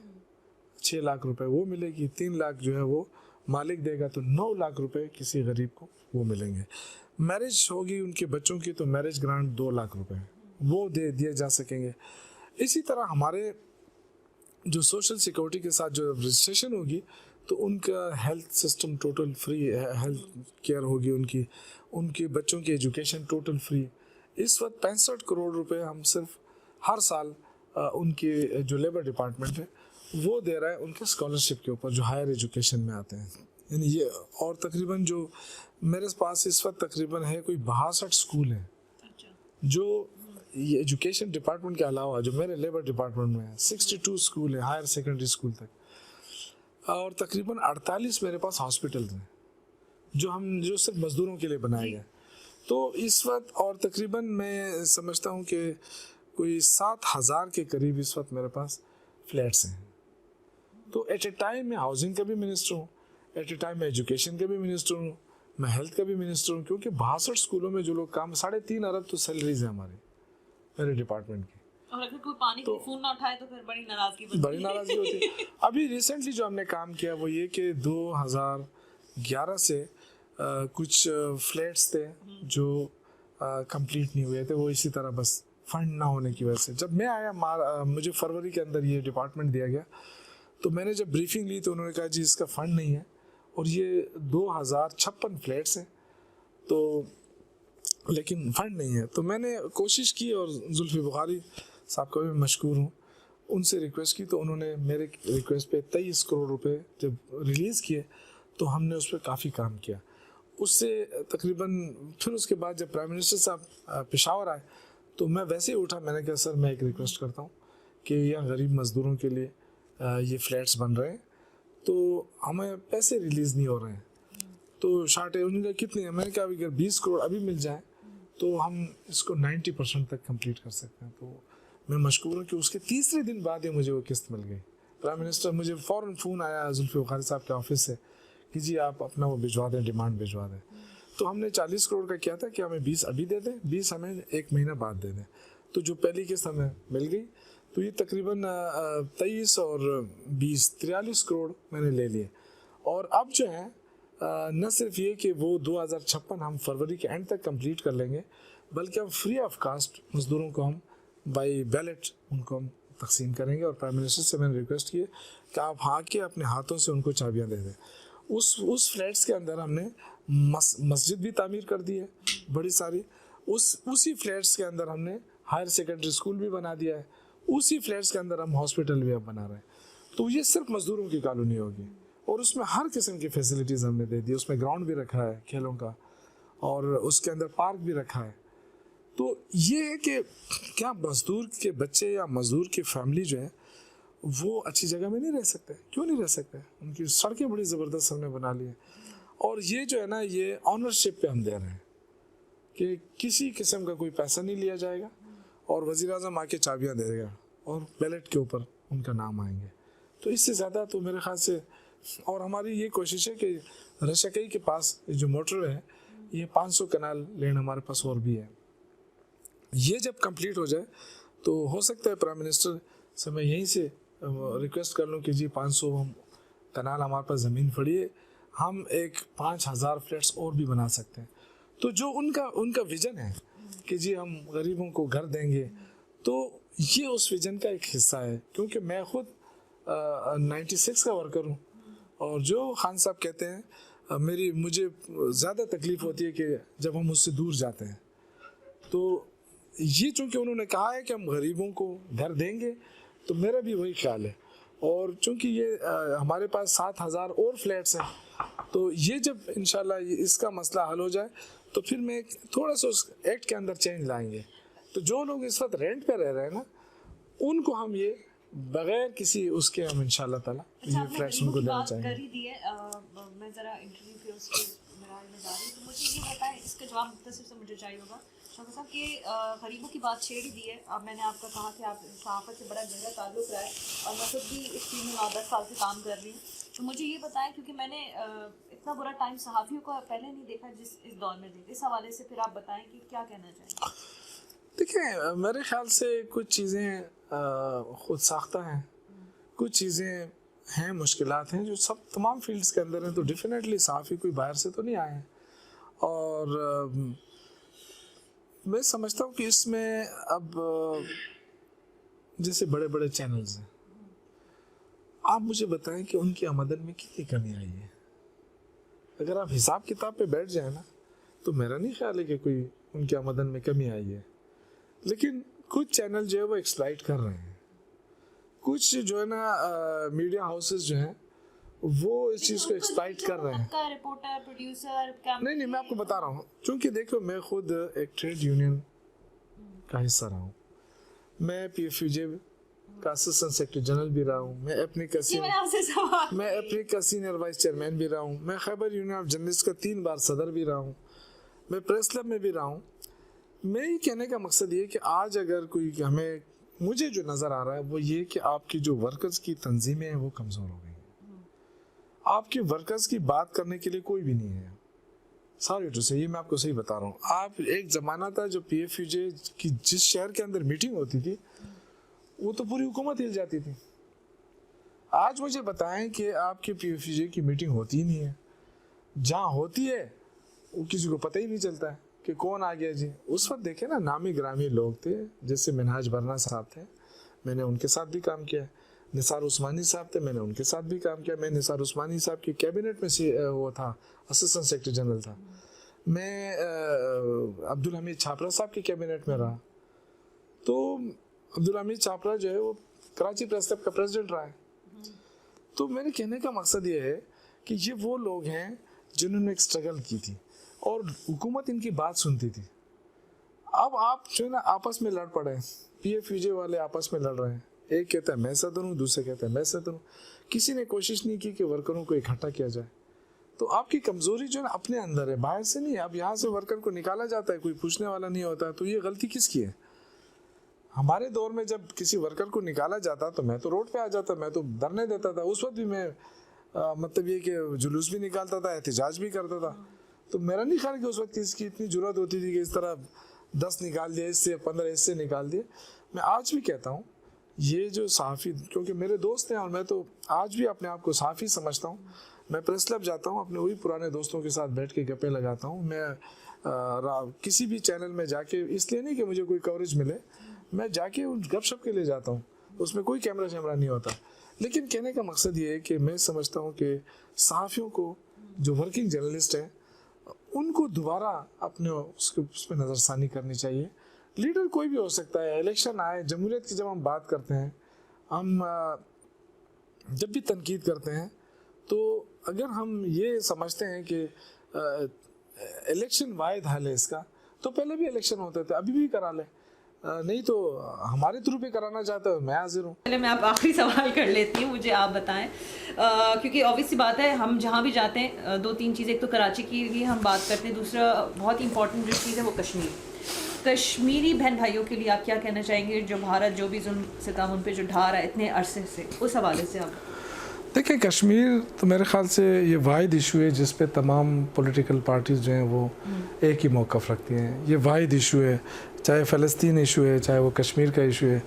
6 लाख रुपए वो मिलेगी, 3 लाख जो है वो मालिक देगा, तो 9 लाख रुपए किसी गरीब को वो मिलेंगे। मैरिज होगी उनके बच्चों की तो मैरिज ग्रांट 2 लाख रुपए वो दे दिए जा सकेंगे। इसी तरह हमारे जो सोशल सिक्योरिटी के साथ जो रजिस्ट्रेशन होगी तो उनका health system total free, health care होगी, उनके बच्चों की एजुकेशन टोटल फ्री। इस वक्त 65 करोड़ रुपए हम सिर्फ हर साल उनके जो लेबर डिपार्टमेंट है वो दे रहा है उनके स्कॉलरशिप के ऊपर जो हायर एजुकेशन में आते हैं। यानी ये, और तकरीबन जो मेरे पास इस वक्त तकरीबन है कोई 62 स्कूल हैं जो ये एजुकेशन डिपार्टमेंट के अलावा जो मेरे लेबर डिपार्टमेंट में है, 62 स्कूल है हायर सेकेंडरी स्कूल तक, और तकरीबन 48 मेरे पास हॉस्पिटल हैं जो सिर्फ मज़दूरों के लिए बनाए गए। तो इस वक्त और तकरीबन मैं समझता हूँ कि कोई 7,000 के करीब इस वक्त मेरे पास फ्लैट्स हैं। तो एट ए टाइम मैं हाउसिंग का भी मिनिस्टर हूँ, एट ए टाइम मैं एजुकेशन का भी मिनिस्टर हूँ, मैं हेल्थ का भी मिनिस्टर हूँ, क्योंकि 62 स्कूलों में जो लोग काम, 3.5 अरब तो सैलरीज है हमारी, मेरे डिपार्टमेंट की। और अगर कोई पानी तो की फोन ना उठाए तो फिर बड़ी नाराजगी बड़ी नाराजगी होती है। अभी रिसेंटली जो हमने काम किया वो ये कि 2011 से कुछ फ्लैट्स थे जो कंप्लीट नहीं हुए थे, वो इसी तरह बस फंड ना होने की वजह से। जब मैं आया मुझे फरवरी के अंदर ये डिपार्टमेंट दिया गया, तो मैंने जब ब्रीफिंग ली तो उन्होंने कहा जी इसका फ़ंड नहीं है, और ये 2056 फ्लैट्स हैं, तो लेकिन फ़ंड नहीं है। तो मैंने कोशिश की, और जुल्फ़ी बुखारी साहब का भी मशकूर हूँ, उनसे रिक्वेस्ट की, तो उन्होंने मेरे रिक्वेस्ट पे 23 करोड़ रुपए जब रिलीज़ किए तो हमने उस पर काफ़ी काम किया। उससे तकरीबन फिर उसके बाद जब प्राइम मिनिस्टर साहब पेशावर आए तो मैं वैसे ही उठा, मैंने कहा सर मैं एक रिक्वेस्ट करता हूँ कि यहाँ गरीब मज़दूरों के लिए ये फ्लैट्स बन रहे हैं, तो हमें पैसे रिलीज़ नहीं हो रहे हैं, तो शार्ट है। उन्होंने कहा कितने हैं? मैंने कहा अगर 20 करोड़ अभी मिल जाए तो हम इसको 90% तक कंप्लीट कर सकते हैं। तो मैं मशकूर हूँ कि उसके तीसरे दिन बाद ही मुझे वो किस्त मिल गई। प्राइम मिनिस्टर, मुझे फ़ौरन फ़ोन आया जुल्फ़ी बुखारी साहब के ऑफिस से कि जी आप अपना वो भिजवा दें, डिमांड भिजवा दें। तो हमने 40 करोड़ का किया था कि हमें 20 अभी दे दें, 20 हमें 1 महीना बाद दे दें। तो जो पहली किस्त हमें मिल गई, तो ये तकरीबन 23 और 20 43 करोड़ मैंने ले लिए। और अब जो है न सिर्फ ये कि वो 2056 हम फरवरी के एंड तक कंप्लीट कर लेंगे, बल्कि हम फ्री ऑफ कास्ट मज़दूरों को हम बाई बैलेट उनको हम तकसीम करेंगे। और प्राइम मिनिस्टर से मैंने रिक्वेस्ट की कि आप आके अपने हाथों से उनको चाबियाँ दे दें। उस फ्लैट्स के अंदर हमने मस्जिद भी तामीर कर दी है बड़ी सारी, उसी फ्लैट्स के अंदर हमने हायर सेकेंडरी स्कूल भी बना दिया है, उसी फ्लैट्स के अंदर हम हॉस्पिटल भी अब बना रहे हैं। तो ये सिर्फ मज़दूरों की कॉलोनी होगी, और उसमें हर किस्म की फैसिलिटीज़ हमने दे दी। उसमें ग्राउंड भी रखा है खेलों का, और उसके अंदर पार्क भी रखा है। तो ये है कि क्या मज़दूर के बच्चे या मज़दूर की फैमिली जो है वो अच्छी जगह में नहीं रह सकते? क्यों नहीं रह सकते? उनकी सड़कें बड़ी ज़बरदस्त हमने बना ली है, और ये जो है ना, ये ऑनरशिप पे हम दे रहे हैं कि किसी किस्म का कोई पैसा नहीं लिया जाएगा, और वज़ीर आज़म आके चाबियाँ दे देगा और बैलेट के ऊपर उनका नाम आएंगे। तो इससे ज़्यादा तो मेरे ख्याल से, और हमारी ये कोशिश है कि रशकई के पास जो मोटरवे है, ये 500 कनाल लेन हमारे पास और भी है। ये जब कंप्लीट हो जाए तो हो सकता है प्राइम मिनिस्टर से मैं यहीं से रिक्वेस्ट कर लूँ कि जी 500 कनाल हमारे पास ज़मीन पड़ी है, हम एक 5000 फ्लैट्स और भी बना सकते हैं। तो जो उनका विज़न है कि जी हम गरीबों को घर देंगे, तो ये उस विज़न का एक हिस्सा है। क्योंकि मैं खुद 96 का वर्कर हूँ, और जो खान साहब कहते हैं मुझे ज़्यादा तकलीफ़ होती है कि जब हम उससे दूर जाते हैं। तो ये चूँकि उन्होंने कहा है कि हम गरीबों को घर देंगे, तो मेरा भी वही ख्याल है। और चूँकि ये हमारे पास 7000 और फ्लैट्स हैं, तो ये जब इंशाल्लाह इसका मसला हल हो जाए तो फिर मैं थोड़ा सा उस एक्ट के अंदर चेंज लाएंगे। तो जो लोग इस वक्त रेंट पे रह रहे हैं ना, उनको हम ये बगैर किसी उसके हम इंशाल्लाह ताला ये फ्लैट्स उनको देना चाहेंगे। कर ही दी है। मैं ज़रा इंटरव्यू के उसके मेरा में जा रही हूँ, तो मुझे ये बताएं, इसका जवाब मुख्तसर से मुझे चाहिए होगा शौकत साहब कि गरीबों की बात छेड़ ही दी है। अब मैंने आपका कहा कि आप सहाफ़त से बड़ा गहरा ताल्लुक़ रहा है, और मैं खुद भी इस फील्ड में 10 साल से काम कर रही हूँ। तो मुझे ये बताएं, क्योंकि मैंने इतना बुरा टाइम सहाफ़ियों को पहले नहीं देखा जिस इस दौर में देखा, इस हवाले से फिर आप बताएं कि क्या कहना चाहेंगे। देखिए, मेरे ख्याल से कुछ चीज़ें खुद साख्ता हैं, कुछ चीज़ें हैं, मुश्किलात हैं जो सब तमाम फील्ड्स के अंदर हैं। तो डेफिनेटली सहाफ़ी कोई बाहर से तो नहीं आए हैं, और मैं समझता हूँ कि इसमें अब जैसे बड़े बड़े चैनल्स हैं, आप मुझे बताएं कि उनकी आमदन में कितनी कमी आई है। अगर आप हिसाब किताब पे बैठ जाए ना, तो मेरा नहीं ख्याल है कि कोई उनकी आमदन में कमी आई है। लेकिन कुछ चैनल जो है वो एक्सप्लॉइट कर रहे हैं, कुछ जो है ना मीडिया हाउसेस जो हैं वो इस चीज़ को एक्सप्लॉइट कर रहे हैं। रिपोर्टर, प्रोड्यूसर, नहीं, मैं आपको बता रहा हूँ, क्योंकि देखो मैं खुद एक ट्रेड यूनियन का हिस्सा रहा हूँ, मैं PFUJ का असिस्टेंट सेक्रेटरी जनरल भी रहा हूँ, मैं अपनी का सीनियर वाइस चेयरमैन भी रहा हूँ, मैं खैबर यूनियन ऑफ जर्नलिस्ट का 3 बार सदर भी रहा हूँ, मैं प्रेस क्लब में भी रहा हूँ। मैं ये कहने का मकसद ये कि आज अगर कोई मुझे जो नज़र आ रहा है वो ये कि आपकी जो वर्कर्स की तंजीमें हैं वो कमज़ोर हो गई हैं। आपके वर्कर्स की बात करने के लिए कोई भी नहीं है। सॉरी टू से, ये मैं आपको सही बता रहा हूँ। आप एक ज़माना था जो PFUJ की जिस शहर के अंदर मीटिंग होती थी वो तो पूरी हुकूमत हिल जाती थी। आज मुझे बताएं कि आपके PFUJ की मीटिंग होती ही नहीं है, जहाँ होती है वो किसी को पता ही नहीं चलता है कि कौन आ गया जी। उस वक्त देखे ना, नामी ग्रामी लोग थे, जैसे मिनहाज बरना साहब थे, मैंने उनके साथ भी काम किया। निसार उस्मानी साहब थे, मैंने उनके साथ भी काम किया। मैं निसार उस्मानी साहब की कैबिनेट में से वो था, असिस्टेंट सेक्रेटरी जनरल था। मैं अब्दुल हमीद छापरा साहब की कैबिनेट में रहा। तो अब्दुल हमीद छापरा जो है वो कराची प्रेस क्लब का प्रेसिडेंट रहा है। तो मेरे कहने का मकसद ये है कि ये वो लोग हैं जिन्होंने एक स्ट्रगल की थी और हुकूमत इनकी बात सुनती थी। अब आप जो है ना आपस में लड़ पड़े, PFUJ वाले आपस में लड़ रहे हैं, एक कहता है मैं सदर हूँ, दूसरे कहता है मैं सदर हूँ। किसी ने कोशिश नहीं की कि वर्करों को इकट्ठा किया जाए। तो आपकी कमज़ोरी जो है ना अपने अंदर है, बाहर से नहीं है। अब यहाँ से वर्कर को निकाला जाता है, कोई पूछने वाला नहीं होता, तो ये गलती किसकी है? हमारे दौर में जब किसी वर्कर को निकाला जाता तो मैं तो रोड पे आ जाता, मैं तो धरने देता था। उस वक्त भी मैं मतलब ये कि जुलूस भी निकालता था, एहतजाज भी करता था। तो मेरा नहीं ख्याल कि उस वक्त किसकी इतनी ज़रूरत होती थी कि इस तरह 10 निकाल दिए, इससे 15 इससे निकाल दिए। मैं आज भी कहता हूँ ये जो सहाफ़ी, क्योंकि मेरे दोस्त हैं और मैं तो आज भी अपने आप को सहाफ़ी समझता हूँ। मैं प्रेस क्लब जाता हूँ, अपने वही पुराने दोस्तों के साथ बैठ के गप्पे लगाता हूँ। मैं किसी भी चैनल में जाके, इसलिए नहीं कि मुझे कोई कवरेज मिले, मैं जाके उन गपशप के लिए जाता हूँ, उसमें कोई कैमरा शैमरा नहीं होता। लेकिन कहने का मकसद ये है कि मैं समझता हूँ कि सहाफ़ियों को, जो वर्किंग जर्नलिस्ट हैं, उनको दोबारा अपने उस पर नज़रसानी करनी चाहिए। लीडर कोई भी हो सकता है। इलेक्शन आए, जमहूरियत की जब हम बात करते हैं, हम जब भी तनकीद करते हैं, तो अगर हम ये समझते हैं कि इलेक्शन वाहिद हल है इसका, तो पहले भी इलेक्शन होते थे, अभी भी करा ले, नहीं तो हमारे थ्रू पे कराना चाहते हो, मैं हाजिर हूँ। पहले मैं आप आखिरी सवाल कर लेती हूँ, मुझे आप बताएं, क्योंकि ऑब्वियस सी बात है हम जहाँ भी जाते हैं 2-3 चीज़ें, एक तो कराची की हम बात करते हैं, दूसरा बहुत इंपॉर्टेंट जो चीज़ है वो कश्मीरी बहन भाइयों के लिए आप क्या कहना चाहेंगे, जो भारत जो भी जुल्म सितम उन पे जो ढा रहा है इतने अरसे से, उस हवाले से आप? देखिए, कश्मीर तो मेरे ख़्याल से ये वाहिद इशू है जिस पे तमाम पॉलिटिकल पार्टीज़ जो हैं वो एक ही मौक़िफ़ रखती हैं। ये वाहिद इशू है, चाहे फ़लस्तीन इशू है, चाहे वो कश्मीर का इशू है,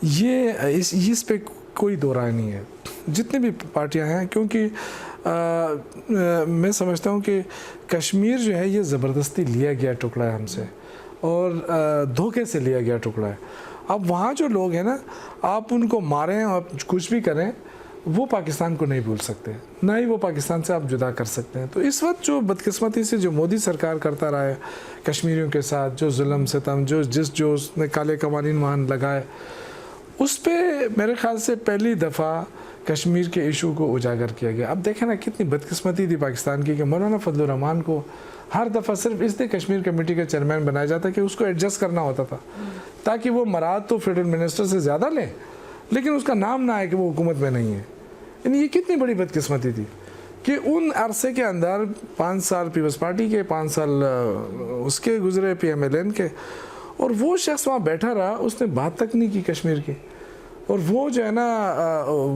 ये इस पे कोई दो राय नहीं है जितनी भी पार्टियां हैं। क्योंकि मैं समझता हूँ कि कश्मीर जो है ये ज़बरदस्ती लिया गया टुकड़ा है हमसे, और धोखे से लिया गया टुकड़ा है। अब वहाँ जो लोग हैं ना, आप उनको मारें और कुछ भी करें, वो पाकिस्तान को नहीं भूल सकते, ना ही वो पाकिस्तान से आप जुदा कर सकते हैं। तो इस वक्त जो बदकिस्मती से जो मोदी सरकार करता रहा है कश्मीरियों के साथ, जो जुल्म सितम, जो उसने काले कवानीन वहाँ लगाए, उस पर मेरे ख़्याल से पहली दफ़ा कश्मीर के इशू को उजागर किया गया। अब देखें ना कितनी बदकिस्मती थी पाकिस्तान की कि मौलाना फजलुर रहमान को हर दफ़ा सिर्फ इसलिए कश्मीर कमेटी का चेयरमैन बनाया जाता कि उसको एडजस्ट करना होता था, ताकि वो मराद तो फेडरल मिनिस्टर से ज़्यादा लें, लेकिन उसका नाम ना आए कि वो हुकूमत में नहीं है। यानी ये कितनी बड़ी बदकिस्मती थी कि उन अरसे के अंदर 5 साल पीपल्स पार्टी के, 5 साल उसके गुजरे PMLN के, और वो शख्स वहाँ बैठा रहा, उसने बात तक नहीं की कश्मीर की। और वो जो है ना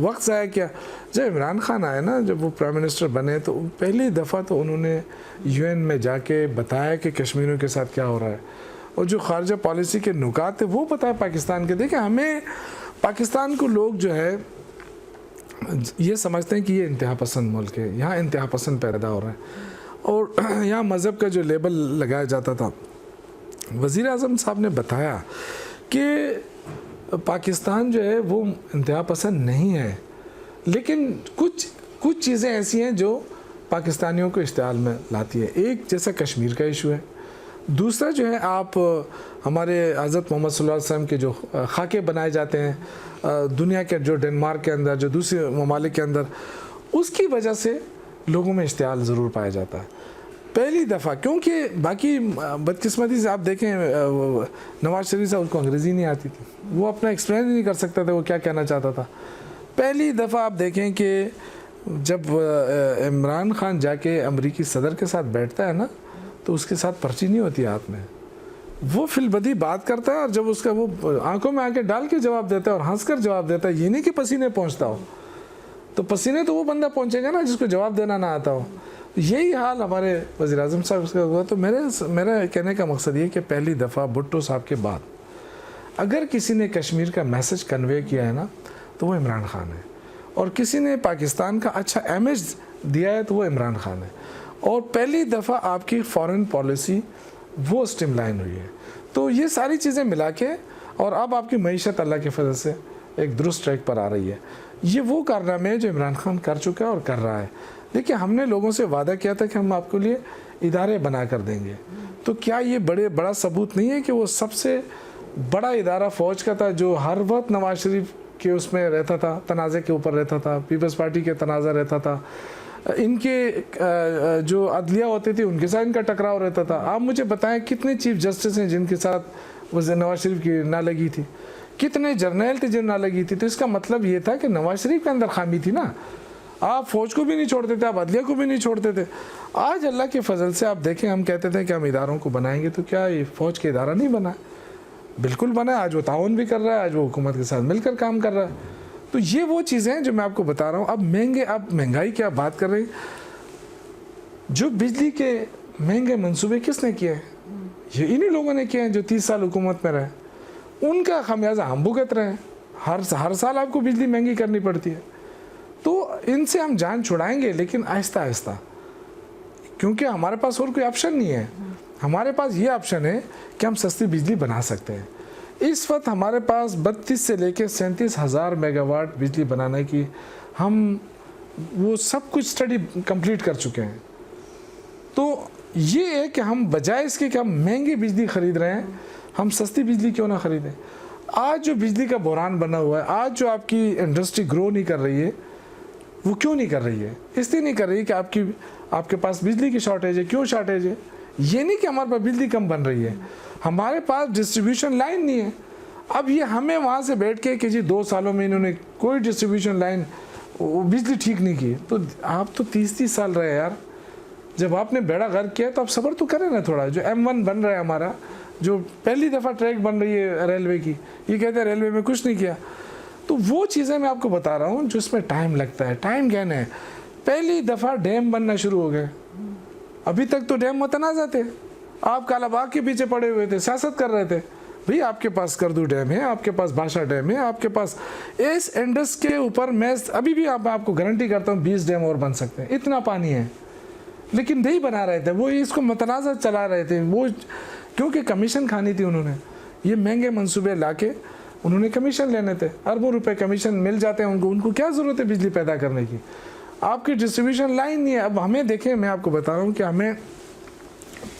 वक्त ज़ाया किया। जब इमरान खान आए ना, जब वो प्राइम मिनिस्टर बने, तो पहली दफ़ा तो उन्होंने UN में जाके बताया कि कश्मीरियों के साथ क्या हो रहा है, और जो खारजा पॉलिसी के नुकात थे वो बताए पाकिस्तान के। देखिए, हमें पाकिस्तान को लोग जो है ये समझते हैं कि ये इंतहा पसंद मुल्क है, यहाँ इंतहा पसंद पैदा हो रहा है, और यहाँ मज़हब का जो लेबल लगाया जाता था। वज़ीर आज़म साहब ने बताया कि पाकिस्तान जो है वो इंतहा पसंद नहीं है, लेकिन कुछ चीज़ें ऐसी हैं जो पाकिस्तानियों को इश्तिहाल में लाती है। एक जैसा कश्मीर का इशू है, दूसरा जो है आप हमारे हज़रत मोहम्मद सल्लल्लाहु अलैहि वसल्लम के जो खाके बनाए जाते हैं दुनिया के, जो डेनमार्क के अंदर, जो दूसरे ममालिक के अंदर, उसकी वजह से लोगों में इश्तिहाल ज़रूर पाया जाता है पहली दफ़ा। क्योंकि बाकी बदकिस्मती से आप देखें, नवाज शरीफ साहब उसको अंग्रेज़ी नहीं आती थी, वो अपना एक्सप्लेन ही नहीं कर सकता था वो क्या कहना चाहता था। पहली दफ़ा आप देखें कि जब इमरान खान जाके अमरीकी सदर के साथ बैठता है ना, तो उसके साथ पर्ची नहीं होती हाथ में, वो फिलबदी बात करता है, और जब उसका वो आंखों में आके डाल के जवाब देता है और हंसकर जवाब देता है। ये नहीं कि पसीने पहुंचता हो, तो पसीने तो वो बंदा पहुंचेगा ना जिसको जवाब देना ना आता हो। यही हाल हमारे वज़ीर-ए-आज़म साहब का हुआ। तो मेरा कहने का मकसद ये कि पहली दफ़ा भुट्टो साहब के बाद अगर किसी ने कश्मीर का मैसेज कन्वे किया है ना, तो वो इमरान खान है, और किसी ने पाकिस्तान का अच्छा इमेज दिया है तो वो इमरान खान है। और पहली दफ़ा आपकी फॉरेन पॉलिसी वो स्ट्रीमलाइन हुई है। तो ये सारी चीज़ें मिला के, और अब आपकी मईशत अल्लाह के फजल से एक दुरुस्त ट्रैक पर आ रही है। ये वो कारनामे है जो इमरान खान कर चुका है और कर रहा है। देखिए, हमने लोगों से वादा किया था कि हम आपके लिए इदारे बना कर देंगे, तो क्या ये बड़ा सबूत नहीं है कि वो सबसे बड़ा इदारा फ़ौज का था, जो हर वक्त नवाज शरीफ के उसमें रहता था, तनाज़े के ऊपर रहता था, पीपल्स पार्टी के तनाज़ा रहता था, इनके जो अदलिया होती थी उनके साथ इनका टकराव रहता था। आप मुझे बताएं कितने चीफ जस्टिस हैं जिनके साथ वो नवाज शरीफ की ना लगी थी, कितने जर्नल थे जिन ना लगी थी। तो इसका मतलब ये था कि नवाज शरीफ के अंदर खामी थी ना। आप फ़ौज को भी नहीं छोड़ते थे, आप अदलिया को भी नहीं छोड़ते थे। आज अल्लाह के फजल से आप देखें, हम कहते थे कि हम इदारों को बनाएंगे, तो क्या ये फ़ौज के इदारा नहीं बना? बिल्कुल बना। आज वो ताउन भी कर रहा है, आज वो हुकूमत के साथ मिलकर काम कर रहा है। तो ये वो चीज़ें हैं जो मैं आपको बता रहा हूँ। अब महंगाई की आप बात कर रहे हैं, जो बिजली के महंगे मंसूबे किसने किए हैं? ये इन्हीं लोगों ने किए हैं जो 30 साल हुकूमत में रहे। उनका खमियाजा हम भुगत रहे हैं। हर साल आपको बिजली महंगी करनी पड़ती है। तो इनसे हम जान छुड़ाएंगे, लेकिन आहिस्ता आहिस्ता, क्योंकि हमारे पास और कोई ऑप्शन नहीं है। हमारे पास ये ऑप्शन है कि हम सस्ती बिजली बना सकते हैं। इस वक्त हमारे पास 32 से लेकर 37,000 मेगावाट बिजली बनाने की हम वो सब कुछ स्टडी कंप्लीट कर चुके हैं। तो ये है कि हम बजाय इसके कि हम महंगी बिजली ख़रीद रहे हैं, हम सस्ती बिजली क्यों ना ख़रीदें। आज जो बिजली का बहरान बना हुआ है, आज जो आपकी इंडस्ट्री ग्रो नहीं कर रही है, वो क्यों नहीं कर रही है? इसलिए नहीं कर रही कि आपके पास बिजली की शॉर्टेज है। क्यों शॉर्टेज है? ये नहीं कि हमारे पास बिजली कम बन रही है, हमारे पास डिस्ट्रीब्यूशन लाइन नहीं है। अब ये हमें वहाँ से बैठ के कि जी 2 सालों में इन्होंने कोई डिस्ट्रीब्यूशन लाइन, बिजली ठीक नहीं की। तो आप तो 30 साल रहे यार, जब आपने बेड़ा गर्क किया तो आप सब्र तो करें ना थोड़ा। जो M1 बन रहा है हमारा, जो पहली दफ़ा ट्रैक बन रही है रेलवे की, ये कहते हैं रेलवे में कुछ नहीं किया। तो वो चीज़ें मैं आपको बता रहा हूँ जो इसमें टाइम लगता है। टाइम कहना है, पहली दफ़ा डैम बनना शुरू हो गए, अभी तक तो डैम मुतनाज़ा थे। आप कालाबाग के पीछे पड़े हुए थे, सियासत कर रहे थे। भाई आपके पास करदू डैम है, आपके पास बादशाह डैम है, आपके पास इस इंडस के ऊपर मैं अभी भी आपको गारंटी करता हूँ 20 डैम और बन सकते हैं, इतना पानी है। लेकिन नहीं बना रहे थे, वो इसको मुतनाज़ा चला रहे थे। वो क्योंकि कमीशन खानी थी उन्होंने, ये महंगे मंसूबे लाके उन्होंने कमीशन लेने थे। अरबों रुपए कमीशन मिल जाते हैं उनको क्या ज़रूरत है बिजली पैदा करने की? आपकी डिस्ट्रीब्यूशन लाइन नहीं है। अब हमें देखें, मैं आपको बता रहा हूँ कि हमें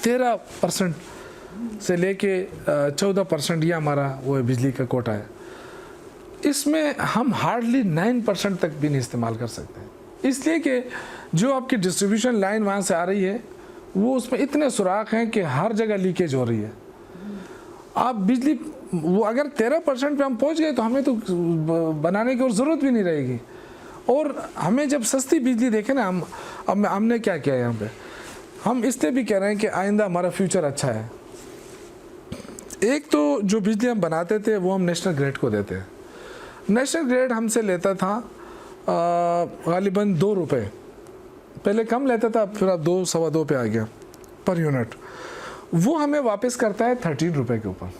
13% से लेके 14% ये हमारा वो है बिजली का कोटा है। इसमें हम हार्डली 9% तक भी नहीं इस्तेमाल कर सकते हैं, इसलिए कि जो आपकी डिस्ट्रीब्यूशन लाइन वहाँ से आ रही है, वो उसमें इतने सुराख हैं कि हर जगह लीकेज हो रही है। आप बिजली वो अगर 13% पे हम पहुँच गए तो हमें तो बनाने की और ज़रूरत भी नहीं रहेगी। और हमें जब सस्ती बिजली देखें ना, हमने क्या किया यहाँ पे, हम इसलिए भी कह रहे हैं कि आइंदा हमारा फ्यूचर अच्छा है। एक तो जो बिजली हम बनाते थे वो हम नेशनल ग्रिड को देते हैं। नेशनल ग्रिड हमसे लेता था गालिबन 2 रुपये, पहले कम लेता था, फिर अब 2 सवा 2 पे आ गया पर यूनिट। वो हमें वापस करता है 13 रुपये के ऊपर।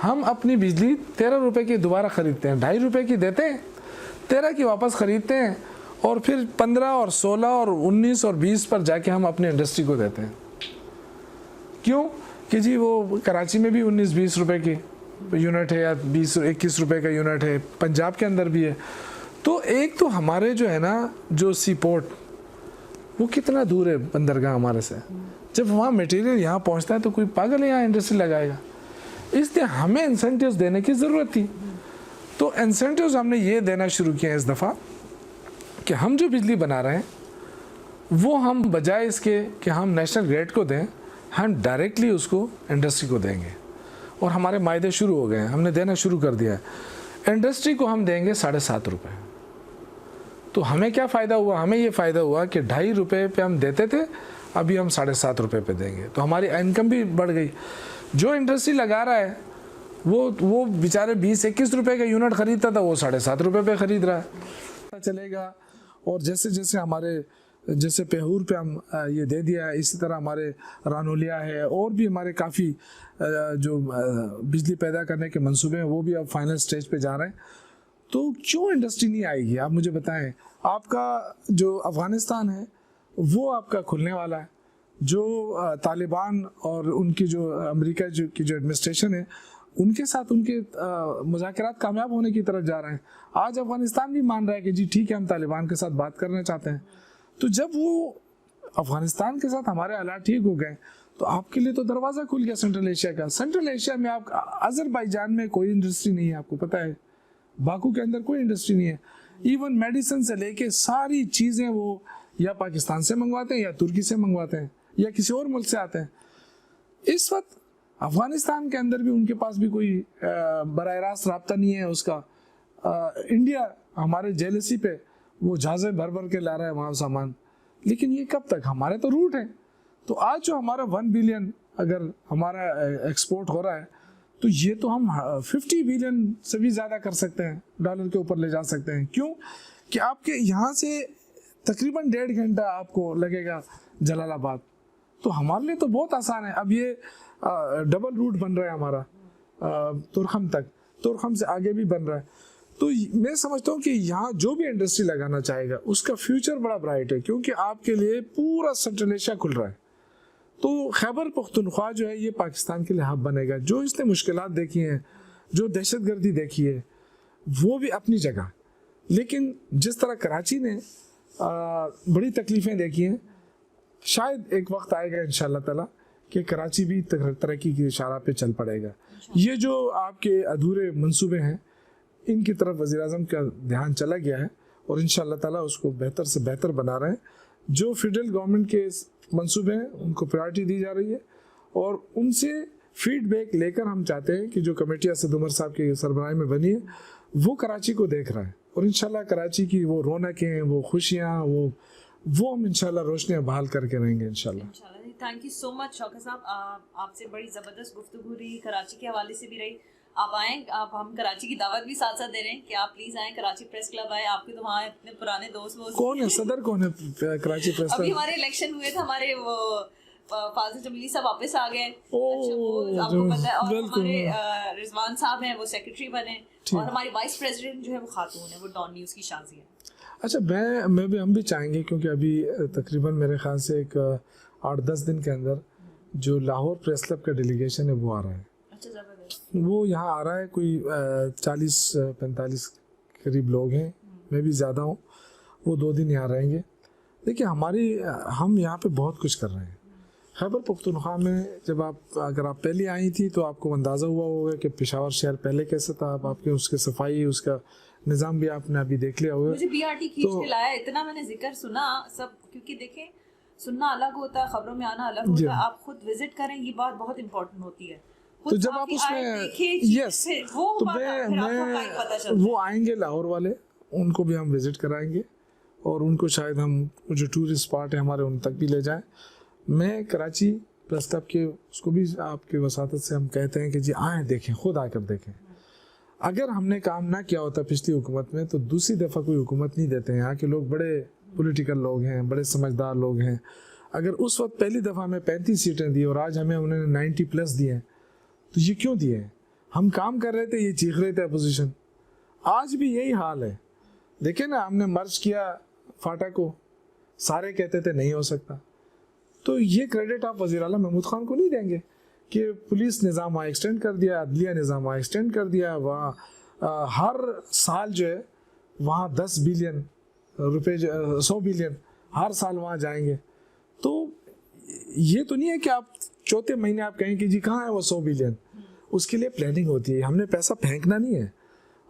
हम अपनी बिजली 13 रुपये की दोबारा ख़रीदते हैं, 2.5 रुपये की देते हैं, 13 की वापस ख़रीदते हैं, और फिर 15 और 16 और 19 और 20 पर जाके हम अपनी इंडस्ट्री को देते हैं। क्यों कि जी वो कराची में भी 19-20 रुपये की यूनिट है, या 20-21 रुपये का यूनिट है, पंजाब के अंदर भी है। तो एक तो हमारे जो है ना, जो सी पोर्ट वो कितना दूर है बंदरगाह हमारे से, जब वहाँ मटेरियल यहाँ पहुँचता है तो कोई पागल यहाँ इंडस्ट्री लगाएगा। इसलिए हमें इंसेंटिव्स देने की ज़रूरत थी। तो इंसेंटिव्स हमने ये देना शुरू किया इस दफ़ा कि हम जो बिजली बना रहे हैं वो हम बजाय इसके कि हम नेशनल ग्रिड को दें, हम डायरेक्टली उसको इंडस्ट्री को देंगे। और हमारे मायदे शुरू हो गए हैं, हमने देना शुरू कर दिया है। इंडस्ट्री को हम देंगे 7.5 रुपये। तो हमें क्या फ़ायदा हुआ? हमें ये फ़ायदा हुआ कि 2.5 रुपये पे हम देते थे, अभी हम 7.5 रुपये पे देंगे। तो हमारी इनकम भी बढ़ गई। जो इंडस्ट्री लगा रहा है वो बेचारे 20-21 रुपये का यूनिट ख़रीदता था, वो 7.5 रुपये पे ख़रीद रहा है। पता चलेगा। और जैसे जैसे हमारे जैसे पेहूर पे हम ये दे दिया है, इसी तरह हमारे रानोलिया है और भी हमारे काफ़ी जो बिजली पैदा करने के मंसूबे हैं वो भी अब फाइनल स्टेज पे जा रहे हैं। तो क्यों इंडस्ट्री नहीं आएगी, आप मुझे बताएं। आपका जो अफ़गानिस्तान है वो आपका खुलने वाला है, जो तालिबान और उनकी जो अमेरिका की जो एडमिनिस्ट्रेशन है उनके साथ उनके मुज़ाकरात कामयाब होने की तरफ जा रहे हैं। आज अफ़गानिस्तान भी मान रहा है कि जी ठीक है, हम तालिबान के साथ बात करना चाहते हैं। तो जब वो अफ़गानिस्तान के साथ हमारे हालात ठीक हो गए तो आपके लिए तो दरवाज़ा खुल गया सेंट्रल एशिया का। सेंट्रल एशिया में आप अज़रबैजान में कोई इंडस्ट्री नहीं है, आपको पता है, बाकू के अंदर कोई इंडस्ट्री नहीं है। इवन मेडिसिन से लेके सारी चीज़ें वो या पाकिस्तान से मंगवाते हैं या तुर्की से मंगवाते हैं या किसी और मुल्क से आते हैं। इस वक्त अफ़गानिस्तान के अंदर भी उनके पास भी कोई बराह रास्त रब्ता नहीं है उसका। इंडिया हमारे जेलसी पे वो जहाज़ें भर भर के ला रहा है वहाँ सामान, लेकिन ये कब तक, हमारे तो रूट है। तो आज जो हमारा 1 बिलियन अगर हमारा एक्सपोर्ट हो रहा है तो ये तो हम 50 बिलियन से भी ज़्यादा कर सकते हैं, डॉलर के ऊपर ले जा सकते हैं। क्यों कि आपके यहाँ से तकरीबन 1.5 घंटा आपको लगेगा जलालाबाद, तो हमारे लिए तो बहुत आसान है। अब ये डबल रूट बन रहा है हमारा तुरखम तक, तुरखम से आगे भी बन रहा है। तो मैं समझता हूँ कि यहाँ जो भी इंडस्ट्री लगाना चाहेगा उसका फ्यूचर बड़ा ब्राइट है, क्योंकि आपके लिए पूरा सेंट्रल एशिया खुल रहा है। तो खैबर पख्तूनख्वा जो है ये पाकिस्तान के लिए हब बनेगा। जो इसने मुश्किलात देखी हैं, जो दहशतगर्दी देखी है, वो भी अपनी जगह, लेकिन जिस तरह कराची ने बड़ी तकलीफ़ें देखी हैं, शायद एक वक्त आएगा इंशाअल्लाह ताला कि कराची भी तरक्की की इशारा पे चल पड़ेगा। ये जो आपके अधूरे मंसूबे हैं इनकी तरफ वज़ीर-ए-आज़म का ध्यान चला गया है और इंशाअल्लाह ताला उसको बेहतर से बेहतर बना रहे हैं। जो फेडरल गवर्नमेंट के मंसूबे हैं उनको प्रायोरिटी दी जा रही है और उनसे फीडबैक लेकर हम चाहते हैं कि जो कमेटी असद उमर साहब की सरबराही में बनी है वो कराची को देख रहा है और इंशाल्लाह कराची की वो रौनकें, वो खुशियाँ, वो हम इंशाल्लाह रोशनियाँ बहाल करके रहेंगे इंशाल्लाह। Thank you so much Shaukat साहब, आपसे बड़ी ज़बरदस्त गुफ्तगू रही, कराची के हवाले से भी रही। आप आएँ, आप हम कराची की दावत भी साथ साथ दे रहे हैं कि आप प्लीज़ आएँ, कराची प्रेस क्लब आए। आपके तो वहाँ इतने पुराने दोस्त वो कौन है, सदर कौन है कराची प्रेस क्लब? अभी हमारे इलेक्शन हुए थे, हमारे वो फाजिल जमीली साहब वापस आ गए। अच्छा, वो आपको पता है। और हमारे रिजवान साहब हैं, वो सेक्रेटरी बने, और हमारी वाइस प्रेसिडेंट जो है वो खातून है, वो डॉन न्यूज़ की शाज़ी है। अच्छा, हम भी चाहेंगे, क्योंकि अभी तकरीबन मेरे ख्याल से एक 8-10 दिन के अंदर जो लाहौर प्रेस क्लब का डेलीगेशन है वो आ रहा है। अच्छा, ज़बरदस्त। वो यहाँ आ रहा है, कोई 40-45 करीब लोग हैं, मैं भी ज़्यादा हूँ। वो 2 दिन यहाँ रहेंगे। देखिए हम यहाँ पे बहुत कुछ कर रहे हैं। खैबर पख्तूनख्वा में अगर आप पहले आई थी तो आपको अंदाज़ा हुआ होगा कि पेशावर शहर पहले कैसा था। अब आपके उसके सफाई, उसका निज़ाम भी आपने अभी देख लिया होगा। मुझे बीआरटी खींच के लाया, इतना मैंने जिक्र सुना सब, क्योंकि देखें सुनना अलग होता है, खबरों में आना अलग होता है। आप खुद विजिट करें, ये बात बहुत इंपॉर्टेंट होती है। तो जब आप उसमें वो आएंगे लाहौर वाले, उनको भी हम विजिट कराएंगे और उनको शायद हम जो टूरिस्ट स्पॉट है हमारे उन तक भी ले जाएं। मैं कराची प्रेस क्लब के उसको भी आपके वसातत से हम कहते हैं कि जी आएँ, देखें, खुद आकर देखें। अगर हमने काम ना किया होता पिछली हुकूमत में तो दूसरी दफ़ा कोई हुकूमत नहीं देते हैं। यहाँ के लोग बड़े पॉलिटिकल लोग हैं, बड़े समझदार लोग हैं। अगर उस वक्त पहली दफ़ा हमें 35 सीटें दी और आज हमें उन्होंने 90+ दिए हैं, तो ये क्यों दिए हैं? हम काम कर रहे थे, ये चीख रहे थे अपोजिशन। आज भी यही हाल है। देखिए ना, हमने मर्ज किया फाटा को, सारे कहते थे नहीं हो सकता। तो ये क्रेडिट आप वज़ीर आला महमूद खान को नहीं देंगे कि पुलिस निज़ाम वहाँ एक्सटेंड कर दिया, अदलिया निज़ाम वहाँ एक्सटेंड कर दिया। वहाँ हर साल जो है वहाँ 10 बिलियन रुपए, 100 बिलियन हर साल वहाँ जाएंगे। तो ये तो नहीं है कि आप चौथे महीने आप कहें कि जी कहाँ है वो 100 बिलियन। उसके लिए प्लानिंग होती है, हमने पैसा फेंकना नहीं है।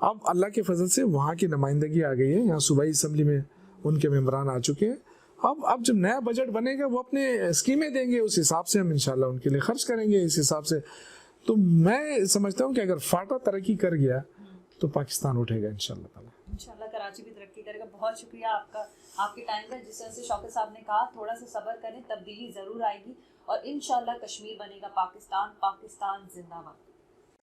अब अल्लाह के फजल से वहाँ की नुमाइंदगी आ गई है, यहाँ सूबाई असम्बली में उनके मेम्बरान आ चुके हैं। अब जब नया बजट बनेगा वो अपने स्कीमें देंगे, उस हिसाब से हम इंशाल्लाह उनके लिए खर्च करेंगे इस हिसाब से। तो मैं समझता हूँ कि अगर फाटा तरक्की कर गया तो पाकिस्तान उठेगा इंशाल्लाह ताला। इंशाल्लाह कराची भी तरक्की करेगा। बहुत शुक्रिया आपका, आपके टाइम का। जिस तरह से शौकत साहब ने कहा, थोड़ा सा सब्र करें, तब्दीली ज़रूर आएगी और इंशाल्लाह कश्मीर बनेगा पाकिस्तान। पाकिस्तान जिंदाबाद।